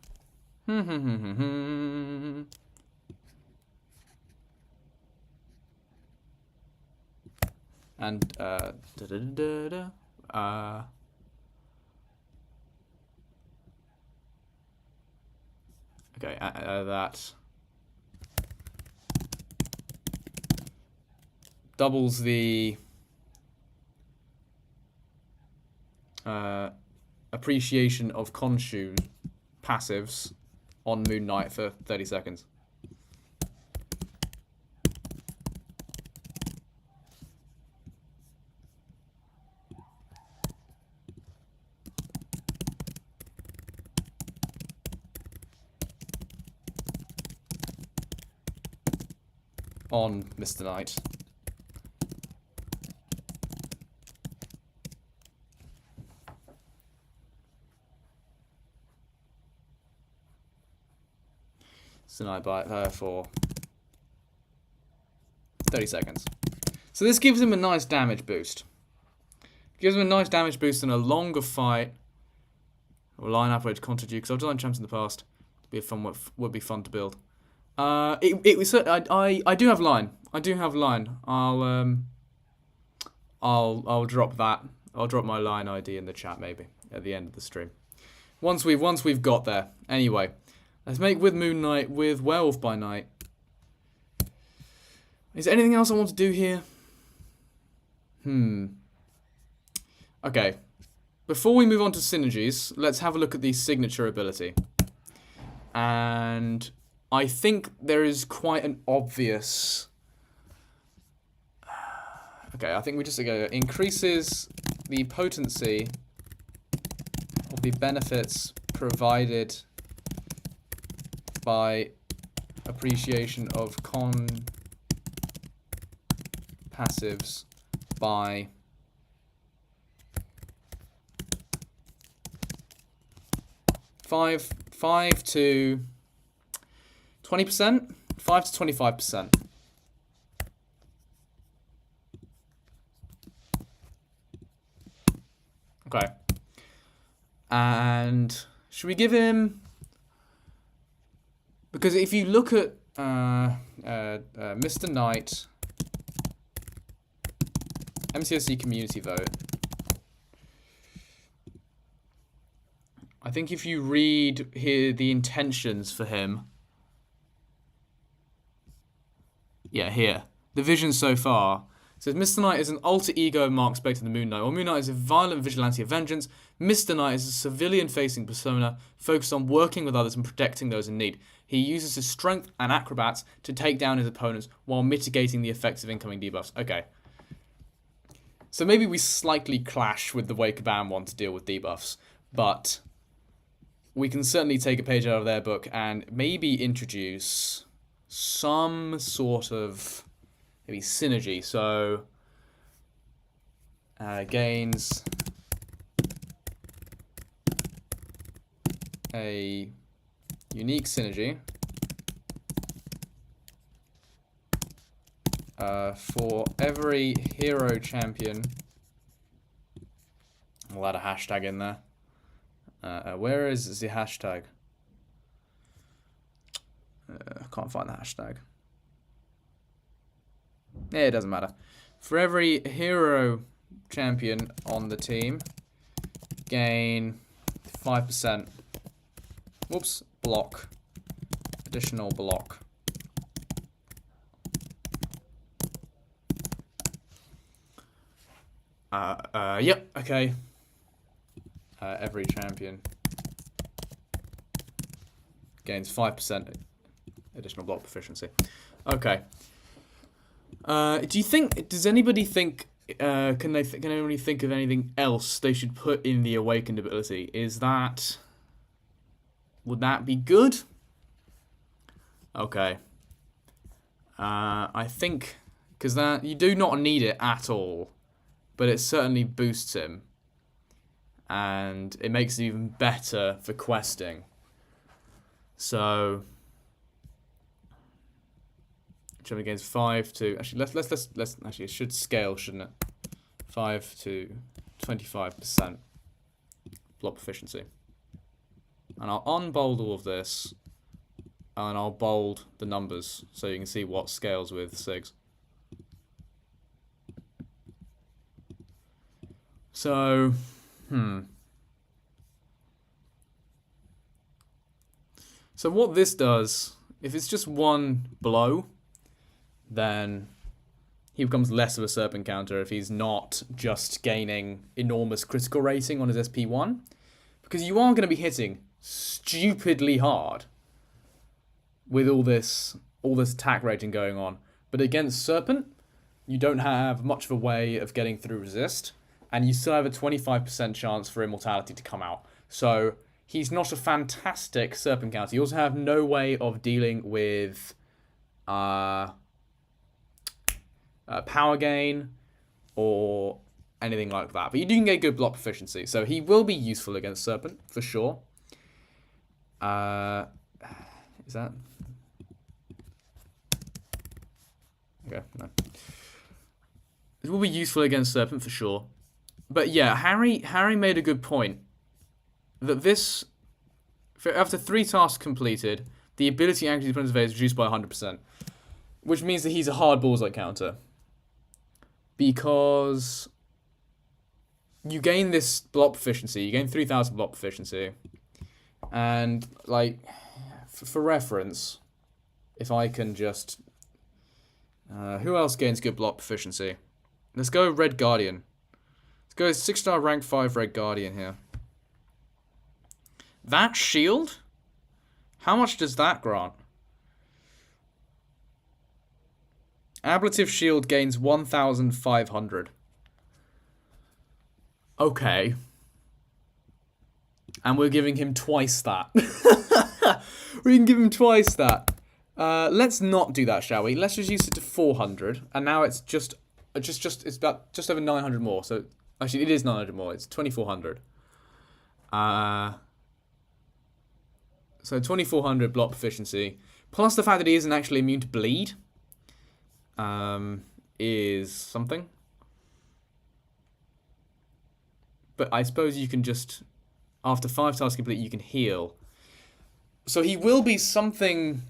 okay, that doubles the appreciation of Khonshu passives on Moon Knight for 30 seconds. On Mr. Knight. So I buy it there for 30 seconds. So this gives him a nice damage boost. Gives him a nice damage boost in a longer fight. Or line up to contra because I've done champs in the past. Would be fun to build. It was. I do have line. I do have line. I'll drop that. I'll drop my line ID in the chat maybe at the end of the stream. Once we've got there. Anyway. Let's make with Moon Knight, with Werewolf by Night. Is there anything else I want to do here? Okay. Before we move on to synergies, let's have a look at the signature ability. And I think there is quite an obvious... Okay, I think we just go increases the potency of the benefits provided by appreciation of passives by 5 to 20%, 5 to 25%. Okay. And should we give him? Because if you look at Mr. Knight, MCSC community vote, I think if you read here the intentions for him, yeah, here, the vision so far, it says Mr. Knight is an alter ego of Mark Spector the Moon Knight, while Moon Knight is a violent vigilante of vengeance. Mr. Knight is a civilian-facing persona focused on working with others and protecting those in need. He uses his strength and acrobats to take down his opponents while mitigating the effects of incoming debuffs. Okay. So maybe we slightly clash with the way Kabam want to deal with debuffs, but we can certainly take a page out of their book and maybe introduce some sort of maybe synergy. So gains a unique synergy for every hero champion. I'll add a hashtag in there. Where is the hashtag? I can't find the hashtag. Yeah, it doesn't matter. For every hero champion on the team, gain 5%. Whoops, block. Additional block. Yep, okay. Every champion gains 5% additional block proficiency. Okay. Do you think? Does anybody think? Can anybody think of anything else they should put in the awakened ability? Would that be good? Okay. I think because that you do not need it at all, but it certainly boosts him, and it makes it even better for questing. So. Jumping against 5 to actually let's actually it should scale, shouldn't it? 5 to 25% block proficiency. And I'll unbold all of this, and I'll bold the numbers so you can see what scales with SIGs. So, So what this does, if it's just one blow, then he becomes less of a Serpent counter if he's not just gaining enormous critical rating on his SP1. Because you are going to be hitting stupidly hard with all this attack rating going on. But against Serpent, you don't have much of a way of getting through resist, and you still have a 25% chance for immortality to come out. So he's not a fantastic Serpent counter. You also have no way of dealing with power gain or anything like that. But you do get good block proficiency, so he will be useful against Serpent for sure. Is that? Okay, no. It will be useful against Serpent for sure. But yeah, Harry made a good point that this, after 3 tasks completed, the ability accuracy opponent's evade is reduced by 100%, which means that he's a hard bullseye counter. Because you gain this block proficiency, you gain 3,000 block proficiency, and like for reference, if I can just, who else gains good block proficiency? Let's go Red Guardian. Let's go 6-star rank 5 Red Guardian here. That shield, how much does that grant? Ablative shield gains 1,500. Okay. And we're giving him twice that. We can give him twice that. Let's not do that, shall we? Let's just use it to 400, and now it's it's about just over 900 more. So actually, it is 900 more. It's 2,400. So 2,400 block proficiency, plus the fact that he isn't actually immune to bleed, is something. But I suppose you can just, after 5 tasks complete, you can heal. So he will be something.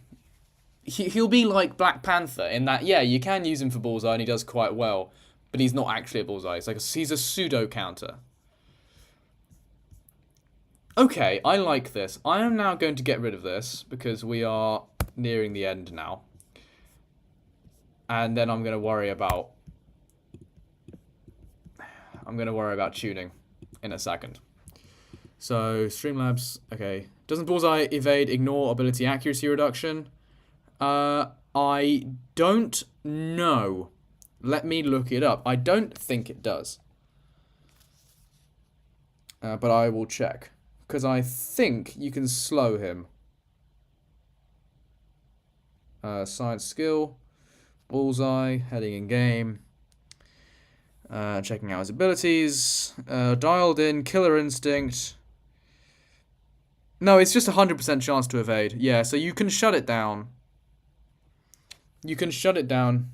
He'll be like Black Panther in that, yeah, you can use him for Bullseye and he does quite well, but he's not actually a Bullseye. He's a pseudo counter. Okay, I like this. I am now going to get rid of this because we are nearing the end now. And then I'm going to worry about tuning in a second. So, Streamlabs, okay. Doesn't Bullseye evade ignore ability accuracy reduction? I don't know. Let me look it up. I don't think it does. But I will check. Because I think you can slow him. Science skill. Bullseye. Heading in game. Checking out his abilities. Dialed in. Killer instinct. No, it's just 100% chance to evade. Yeah, so you can shut it down. You can shut it down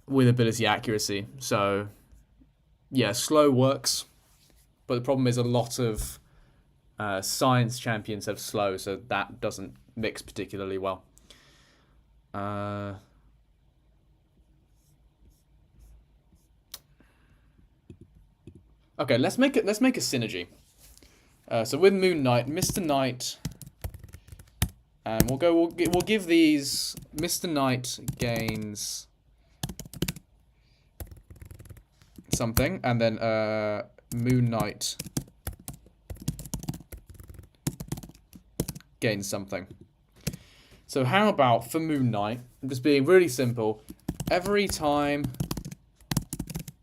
with ability accuracy. So, yeah, slow works. But the problem is a lot of science champions have slow, so that doesn't mix particularly well. Okay, let's make a synergy. So with Moon Knight, Mr. Knight, and we'll give these. Mr. Knight gains something, and then Moon Knight gains something. So how about for Moon Knight, just being really simple, every time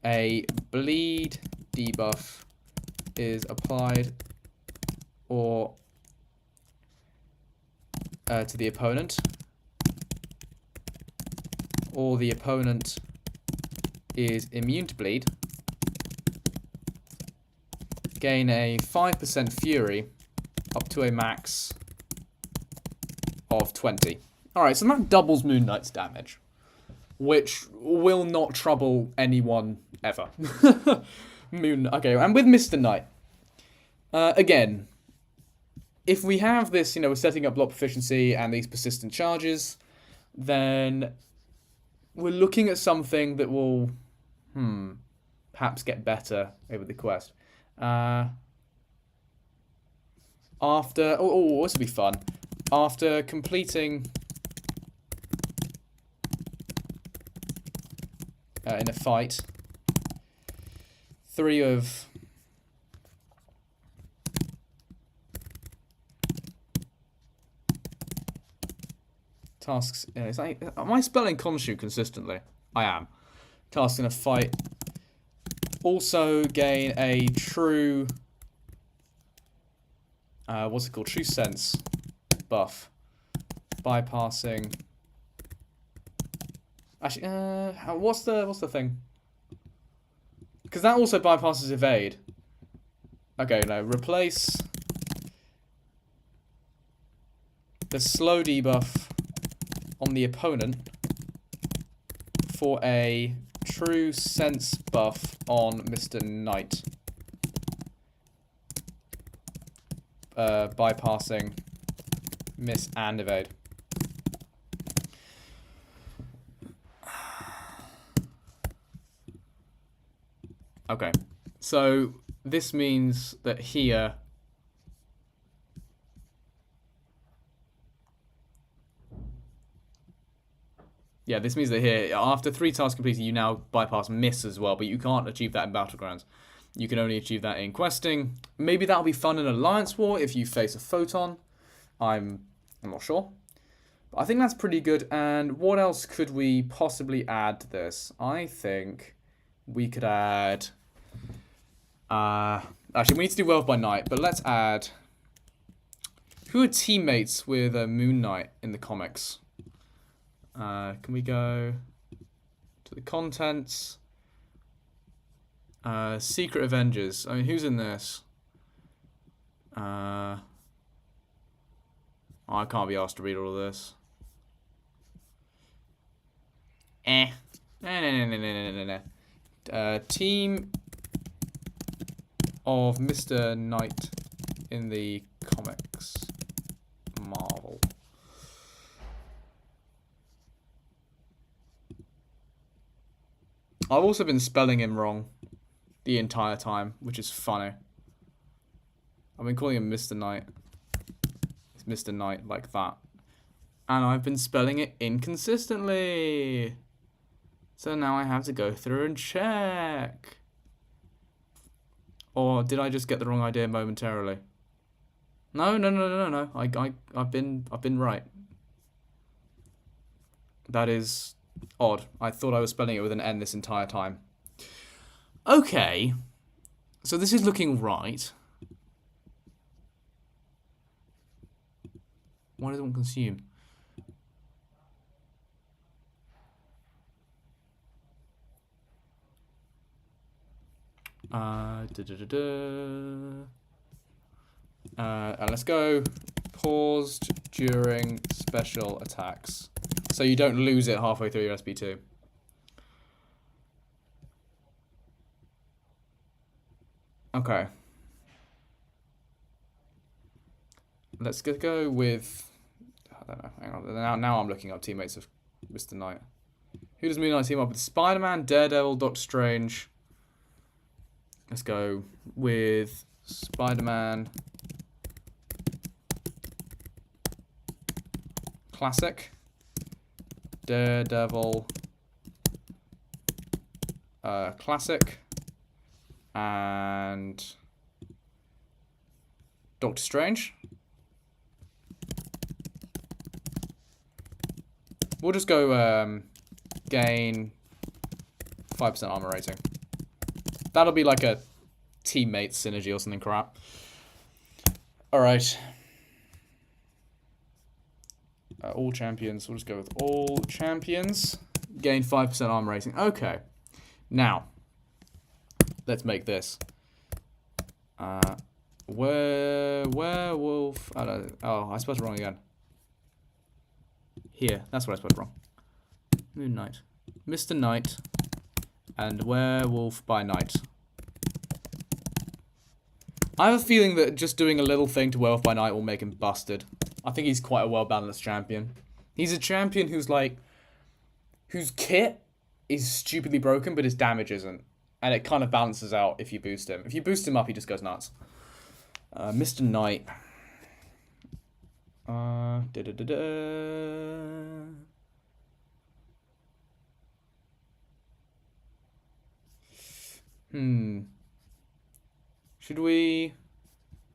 a bleed debuff is applied or to the opponent, or the opponent is immune to bleed, gain a 5% fury up to a max of 20. Alright, so that doubles Moon Knight's damage, which will not trouble anyone ever. Okay, and with Mr. Knight, again, if we have this, we're setting up block proficiency and these persistent charges, then we're looking at something that will, perhaps get better over the quest. After, this will be fun. After completing in a fight 3 of tasks. Am I spelling Khonshu consistently? I am. Tasks in a fight. Also gain a true. What's it called? True sense buff. Bypassing. Actually, what's the thing? Because that also bypasses evade. Okay, no. Replace the slow debuff on the opponent for a true sense buff on Mr. Knight. Bypassing miss and evade. Okay, so this means that here this means that here, after 3 tasks completed, you now bypass miss as well, but you can't achieve that in Battlegrounds. You can only achieve that in questing. Maybe that'll be fun in Alliance War if you face a Photon. I'm not sure. I think that's pretty good. And what else could we possibly add to this? I think we could add... actually, we need to do Wealth by Night, but let's add... Who are teammates with Moon Knight in the comics? Can we go to the contents? Secret Avengers. I mean, who's in this? I can't be asked to read all of this. No. Team of Mr. Knight in the comics. Marvel. I've also been spelling him wrong the entire time, which is funny. I've been calling him Mr. Knight. It's Mr. Knight like that. And I've been spelling it inconsistently. So now I have to go through and check. Or did I just get the wrong idea momentarily? No. I've been right. That is odd. I thought I was spelling it with an N this entire time. Okay. So this is looking right. Why does it want to consume? And let's go paused during special attacks, so you don't lose it halfway through your SP2. Okay. Let's go with... I don't know. Hang on. Now I'm looking up teammates of Mr. Knight. Who does Moon Knight team up with? Spider-Man, Daredevil, Doctor Strange. Let's go with Spider-Man. Classic. Daredevil. Classic. And Doctor Strange. We'll just go gain 5% armor rating. That'll be like a teammate synergy or something crap. Alright. All champions. We'll just go with all champions. Gain 5% armor rating. Okay. Now, let's make this. Werewolf. I don't know. Oh, I spelled it wrong again. Here. That's what I spelled wrong. Moon Knight. Mr. Knight. And Werewolf by Night. I have a feeling that just doing a little thing to Werewolf by Night will make him busted. I think he's quite a well-balanced champion. He's a champion who's like... whose kit is stupidly broken, but his damage isn't. And it kind of balances out if you boost him. If you boost him up, he just goes nuts. Mr. Knight. Should we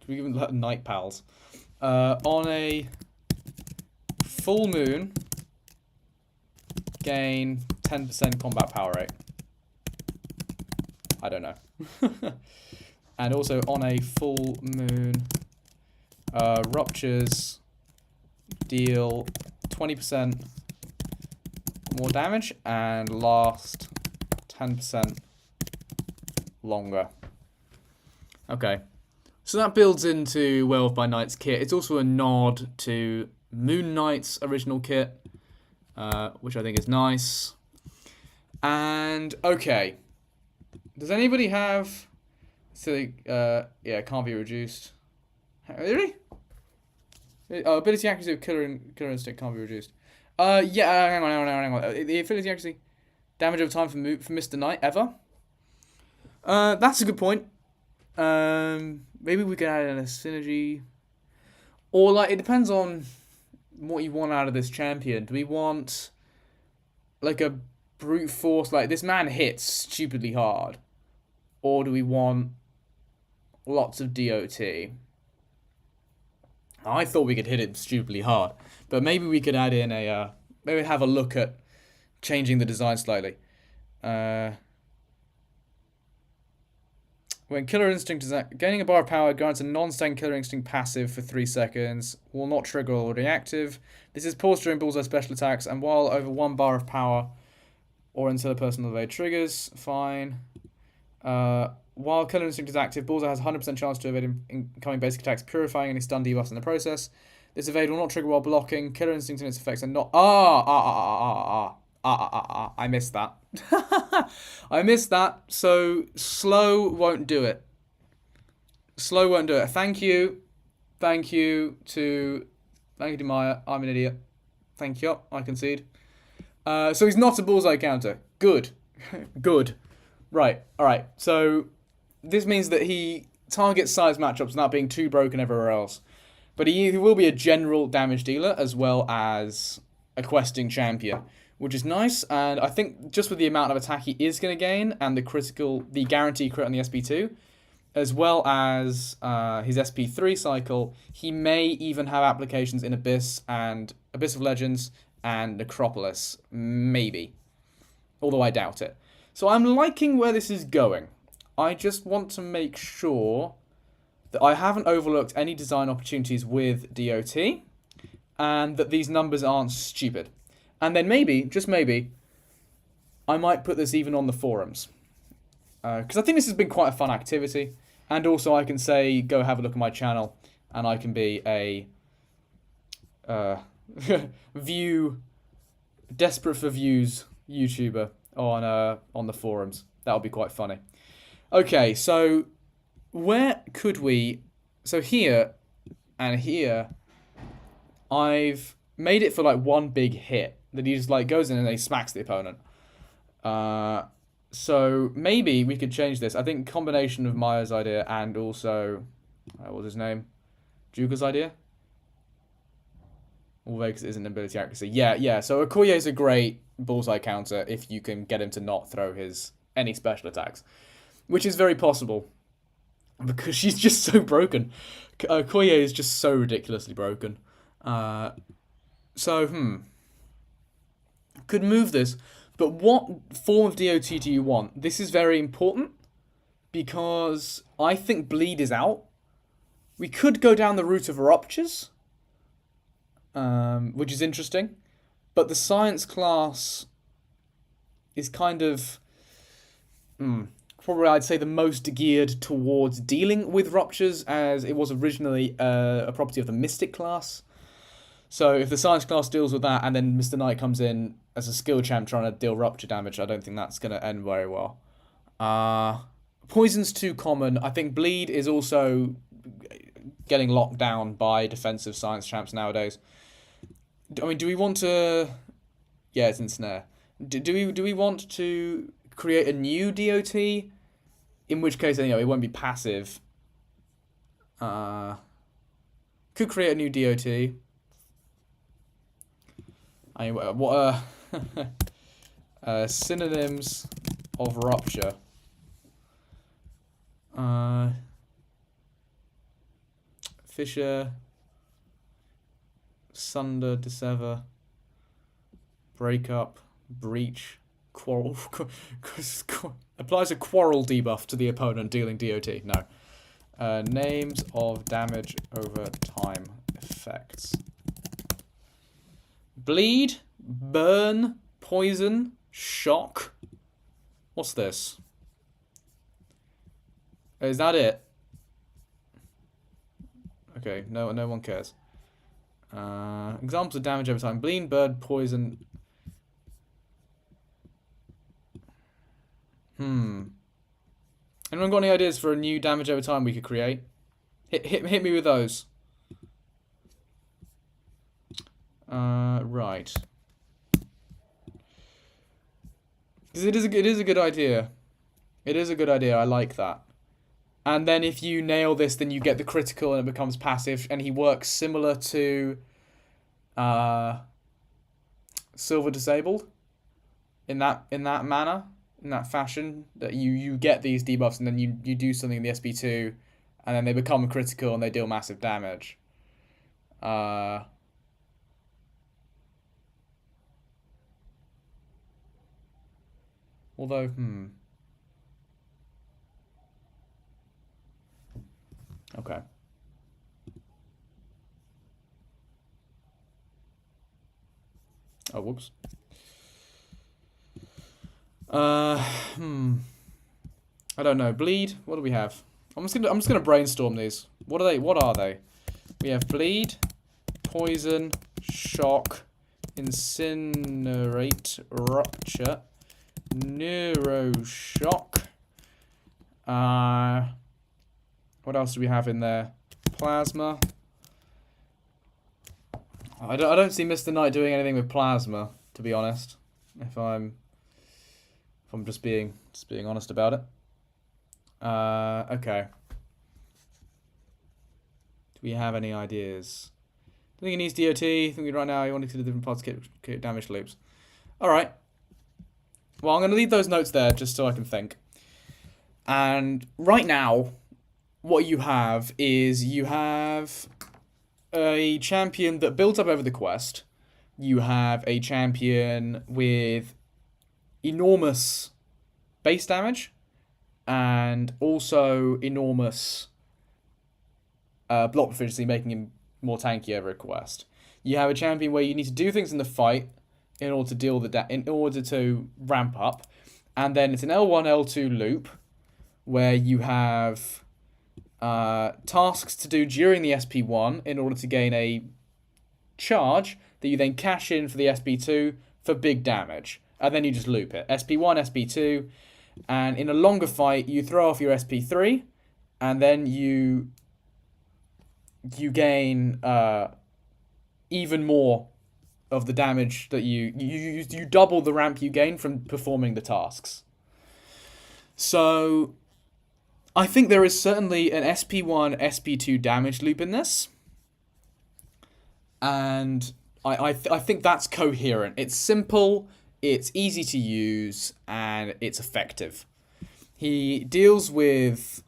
give him Night Pals? On a full moon, gain 10% combat power rate. I don't know. And also on a full moon, ruptures deal 20% more damage and last 10% longer. Okay. So that builds into Werewolf by Night's kit. It's also a nod to Moon Knight's original kit, which I think is nice. And, okay. Does anybody have... yeah, can't be reduced. Really? Ability accuracy of Killer Instinct can't be reduced. Yeah, hang on. The ability accuracy... Damage over time for Mr. Knight, ever? That's a good point. Maybe we could add in a synergy. Or, like, it depends on what you want out of this champion. Do we want, like, a brute force? Like, this man hits stupidly hard. Or do we want lots of DOT? I thought we could hit it stupidly hard, but maybe we could add in maybe have a look at changing the design slightly. When Killer Instinct is gaining a bar of power, grants a non-stun Killer Instinct passive for 3 seconds. Will not trigger or reactive. This is paused during Bullseye special attacks, and while over 1 bar of power or until a personal evade triggers. Fine. While Killer Instinct is active, Bullseye has 100% chance to evade incoming basic attacks, purifying any stun debuffs in the process. This evade will not trigger while blocking. Killer Instinct and its effects are not... I missed that. I missed that. So slow won't do it. Slow won't do it. Thank you. Thank you to Maya. I'm an idiot. Thank you. I concede. So he's not a Bullseye counter. Good. Good. Right. Alright. So this means that he targets size matchups without being too broken everywhere else. But he will be a general damage dealer as well as a questing champion, which is nice. And I think just with the amount of attack he is going to gain and the guarantee crit on the SP2, as well as his SP3 cycle, he may even have applications in Abyss and Abyss of Legends and Necropolis. Maybe. Although I doubt it. So I'm liking where this is going. I just want to make sure that I haven't overlooked any design opportunities with DOT and that these numbers aren't stupid. And then maybe, just maybe, I might put this even on the forums. Because I think this has been quite a fun activity. And also I can say, go have a look at my channel and I can be a desperate for views YouTuber on the forums. That would be quite funny. Okay, so where could we... So here and here, I've made it for like one big hit. That he just like goes in and he smacks the opponent. So maybe we could change this. I think combination of Maya's idea and also... what was his name? Juga's idea? All Vegas isn't ability accuracy. Yeah. So Okoye is a great Bullseye counter if you can get him to not throw any special attacks. Which is very possible. Because she's just so broken. Okoye is just so ridiculously broken. Could move this. But what form of DOT do you want? This is very important. Because I think Bleed is out. We could go down the route of Ruptures. Which is interesting. But the science class is kind of... probably I'd say the most geared towards dealing with Ruptures, as it was originally a property of the Mystic class. So if the Science class deals with that, and then Mr. Knight comes in as a skill champ trying to deal Rupture damage, I don't think that's going to end very well. Poison's too common. I think Bleed is also getting locked down by defensive Science champs nowadays. I mean, do we want to... Yeah, it's Ensnare. Do we want to create a new DOT? In which case, it won't be passive. Could create a new DOT. I mean, what are synonyms of Rupture? Fissure, Sunder, Dissever, Breakup, Breach, Quarrel. Applies a quarrel debuff to the opponent dealing DOT. No. Names of damage over time effects. Bleed, burn, poison, shock. What's this? Is that it? Okay, no one cares. Examples of damage over time. Bleed, burn, poison. Anyone got any ideas for a new damage over time we could create? Hit me with those. Right. Because it is a good idea. It is a good idea. I like that. And then if you nail this, then you get the critical and it becomes passive, and he works similar to Silver Disabled in that manner. In that fashion, that you get these debuffs and then you do something in the SP2 and then they become critical and they deal massive damage. Uh, although, okay. Oh, whoops. Uh, hmm. I don't know. Bleed. What do we have? I'm just gonna brainstorm these. What are they? What are they? We have bleed, poison, shock, incinerate, rupture, neuroshock. What else do we have in there? Plasma. I don't see Mr. Knight doing anything with plasma, to be honest. If I'm just being honest about it. Okay. Do we have any ideas? I think he needs DOT. I think right now he wants to do different parts to get damage loops. Alright. Well, I'm going to leave those notes there just so I can think. And right now, what you have is you have a champion that builds up over the quest. You have a champion with enormous base damage and also enormous block proficiency, making him more tanky over a quest. You have a champion where you need to do things in the fight in order to deal in order to ramp up, and then it's an L1 L2 loop where you have tasks to do during the SP1 in order to gain a charge that you then cash in for the SP2 for big damage. And then you just loop it. SP1, SP2, and in a longer fight, you throw off your SP3, and then you gain even more of the damage that you double the ramp you gain from performing the tasks. So I think there is certainly an SP1, SP2 damage loop in this. And I think that's coherent. It's simple, it's easy to use, and it's effective. He deals with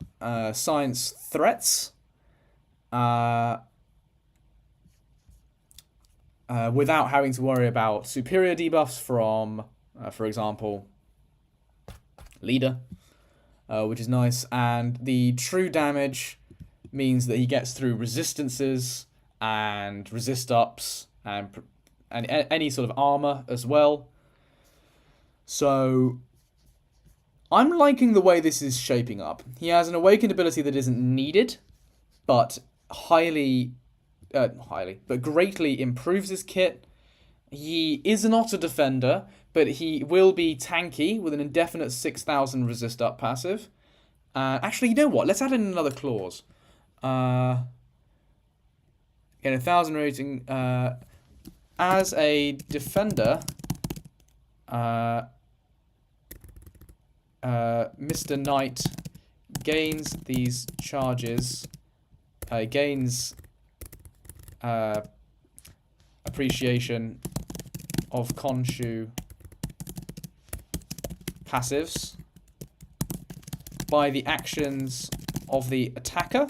science threats without having to worry about superior debuffs from, for example, Leader, which is nice. And the true damage means that he gets through resistances and resist ups and any sort of armor as well. So I'm liking the way this is shaping up. He has an awakened ability that isn't needed, but greatly improves his kit. He is not a defender, but he will be tanky with an indefinite 6,000 resist up passive. Actually, you know what? Let's add in another clause. Get 1,000 rating. As a defender, Mr. Knight gains these charges. Gains appreciation of Khonshu passives by the actions of the attacker,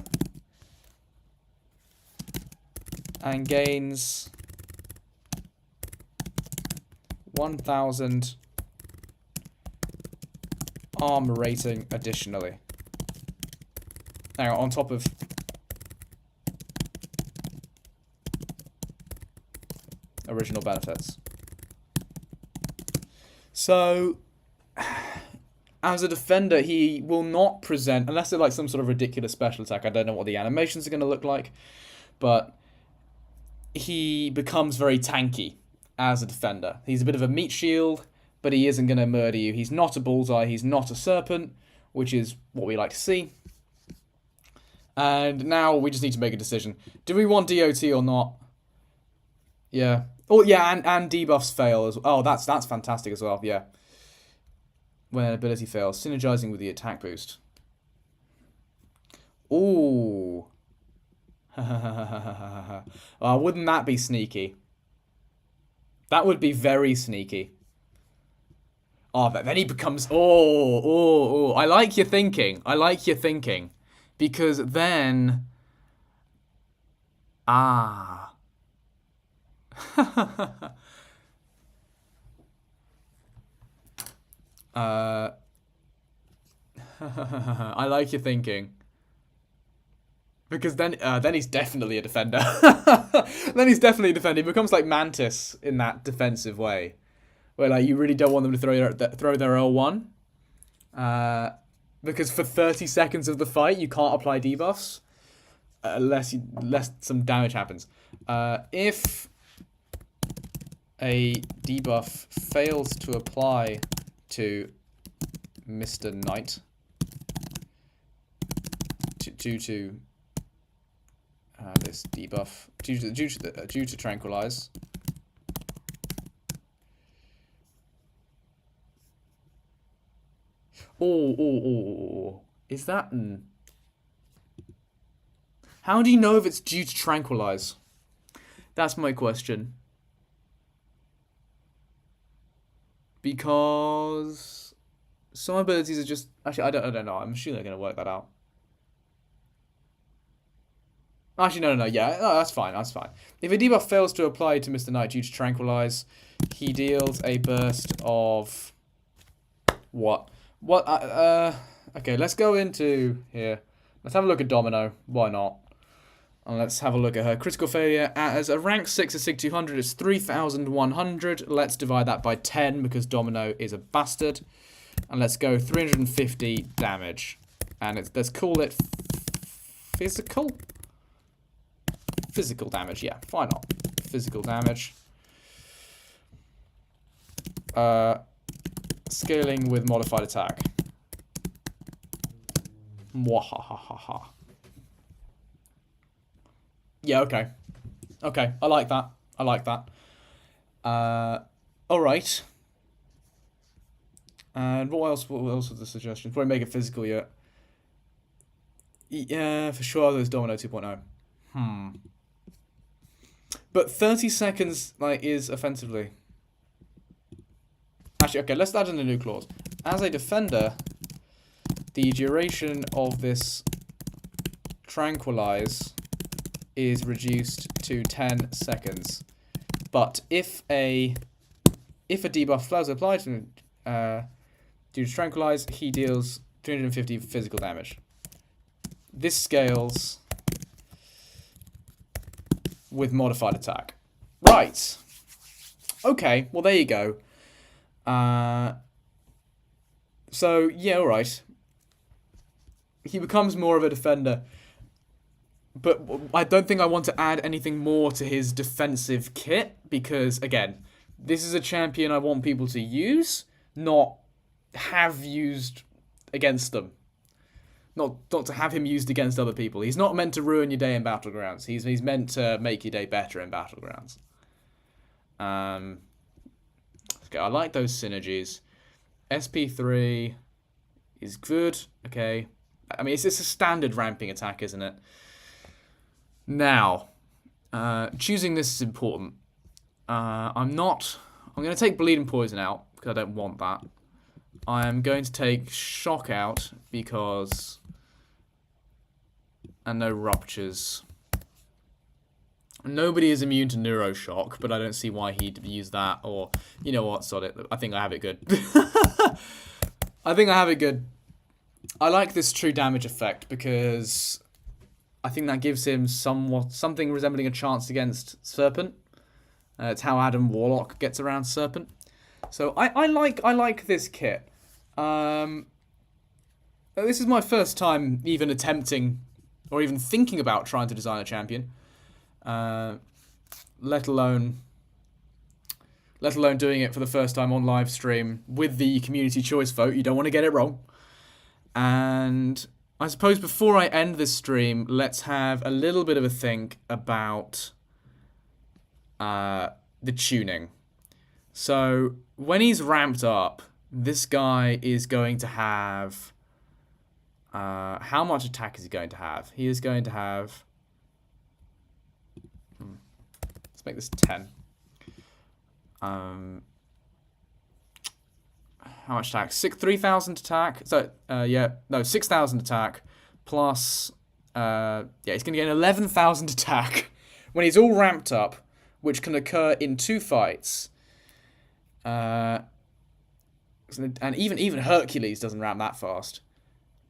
and gains 1,000 armor rating additionally. Now, on top of original benefits. So, as a defender, he will not present, unless it's like some sort of ridiculous special attack. I don't know what the animations are going to look like, but he becomes very tanky as a defender. He's a bit of a meat shield, but he isn't going to murder you. He's not a bullseye, he's not a serpent, which is what we like to see. And now we just need to make a decision. Do we want DOT or not? Yeah. Oh, yeah, and debuffs fail as well. Oh, that's fantastic as well, yeah. When an ability fails, synergizing with the attack boost. Ooh. Wouldn't that be sneaky? That would be very sneaky. Oh, but then he becomes... Oh. I like your thinking. Because then... I like your thinking. Because then he's definitely a defender. Then he's definitely a defender. He becomes like Mantis in that defensive way, where like you really don't want them to throw their L1, because for 30 seconds of the fight you can't apply debuffs, unless some damage happens. If a debuff fails to apply to Mr. Knight due to this debuff, due to tranquilize, is that how do you know if it's due to tranquilize? That's my question. Because some abilities are just actually I don't know. I'm sure they're gonna work that out. Actually, no. Yeah, no, that's fine. That's fine. If a debuff fails to apply to Mr. Knight due to tranquilize, he deals a burst of what? What? Okay, let's go into here. Let's have a look at Domino. Why not? And let's have a look at her. Critical failure as a rank 6 at Sig 200 is 3,100. Let's divide that by 10 because Domino is a bastard. And let's go 350 damage. And let's call it physical? Physical damage, yeah. Why not? Physical damage. Scaling with modified attack. Mwahahaha. Yeah, okay. Okay, I like that. I like that. Alright. And what else was the suggestion? Probably make it physical yet. Yeah, for sure there's Domino 2.0. But 30 seconds is offensively. Actually, okay, let's add in a new clause. As a defender, the duration of this tranquilize is reduced to 10 seconds. But if a debuff fails to apply to due to tranquilize, he deals 350 physical damage. This scales with modified attack. Right. Okay, well there you go. So yeah, alright. He becomes more of a defender. But I don't think I want to add anything more to his defensive kit, because, again, this is a champion I want people to use, not have used against them. Not to have him used against other people. He's not meant to ruin your day in Battlegrounds. He's meant to make your day better in Battlegrounds. Okay, I like those synergies. SP3 is good. Okay. I mean, it's a standard ramping attack, isn't it? Now, choosing this is important. I'm going to take Bleed and Poison out, because I don't want that. I am going to take Shock out, because... And no Ruptures. Nobody is immune to Neuroshock, but I don't see why he'd use that, or... You know what, sod it. I think I have it good. I think I have it good. I like this true damage effect, because... I think that gives him something resembling a chance against Serpent. It's how Adam Warlock gets around Serpent. So I like this kit. This is my first time even attempting or even thinking about trying to design a champion. Let alone doing it for the first time on live stream with the community choice vote. You don't want to get it wrong. And I suppose before I end this stream, let's have a little bit of a think about the tuning. So when he's ramped up, this guy is going to have... how much attack is he going to have? He is going to have... Let's make this 10. How much attack? 3,000 attack. So, 6,000 attack plus... he's going to get 11,000 attack when he's all ramped up which can occur in 2 fights. And even Hercules doesn't ramp that fast.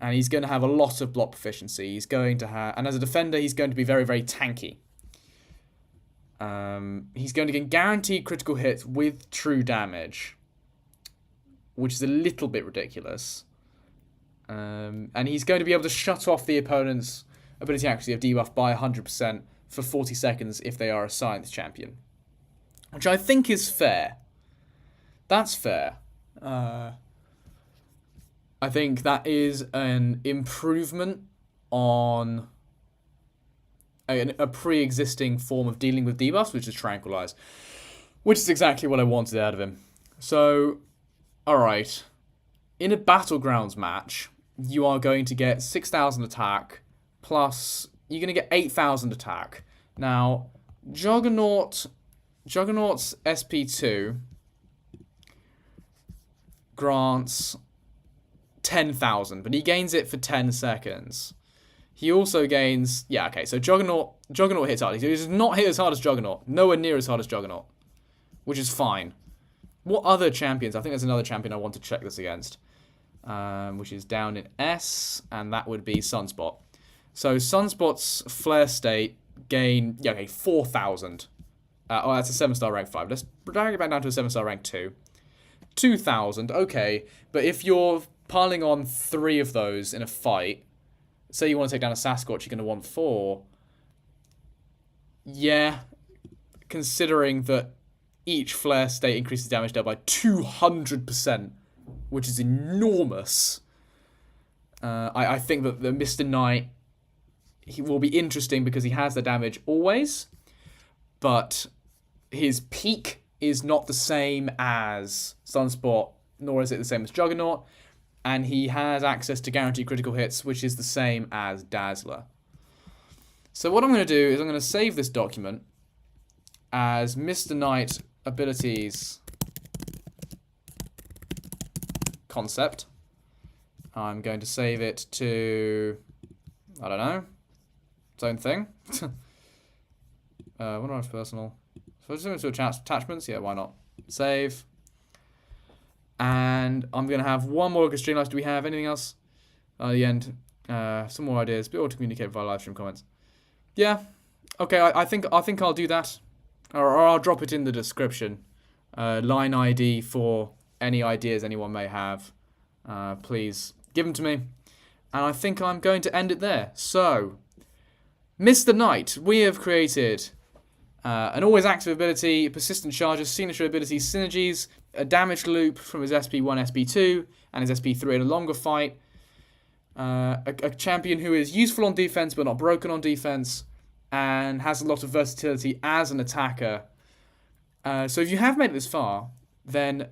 And he's going to have a lot of block proficiency. He's going to have, and as a defender, he's going to be very, very tanky. He's going to get guaranteed critical hits with true damage, which is a little bit ridiculous. And he's going to be able to shut off the opponent's ability accuracy of debuff by 100% for 40 seconds if they are a science champion, which I think is fair. That's fair. I think that is an improvement on a pre-existing form of dealing with debuffs, which is Tranquilize, which is exactly what I wanted out of him. So, alright, in a Battlegrounds match, you are going to get 6,000 attack, plus you're going to get 8,000 attack. Now, Juggernaut's SP2 grants 10,000, but he gains it for 10 seconds. He also gains... Yeah, okay, so Juggernaut hits hard. He does not hit as hard as Juggernaut. Nowhere near as hard as Juggernaut, which is fine. What other champions? I think there's another champion I want to check this against, which is down in S, and that would be Sunspot. So Sunspot's Flare State gain... Yeah, okay, 4,000. Oh, that's a 7-star rank 5. Let's drag it back down to a 7-star rank 2. 2,000, okay. But if you're piling on 3 of those in a fight... Say you want to take down a Sasquatch, you're going to want 4. Yeah, considering that each Flare State increases damage dealt by 200%, which is enormous. I think that the Mr. Knight, he will be interesting because he has the damage always, but his peak is not the same as Sunspot, nor is it the same as Juggernaut. And he has access to guaranteed critical hits, which is the same as Dazzler. So what I'm going to do is I'm going to save this document as Mr. Knight abilities concept. I'm going to save it to, I don't know, its own thing. What do I have personal? So just to attachments. Yeah, why not? Save. And I'm going to have one more look at Streamlabs. Do we have anything else? At the end, some more ideas. Be able to communicate via live stream comments. Yeah. Okay, I think I'll do that. Or I'll drop it in the description. Line ID for any ideas anyone may have. Please give them to me. And I think I'm going to end it there. So, Mr. Knight, we have created an always active ability, persistent charges, signature abilities, synergies, a damage loop from his SP1, SP2, and his SP3 in a longer fight. A champion who is useful on defense but not broken on defense, and has a lot of versatility as an attacker. So if you have made it this far, then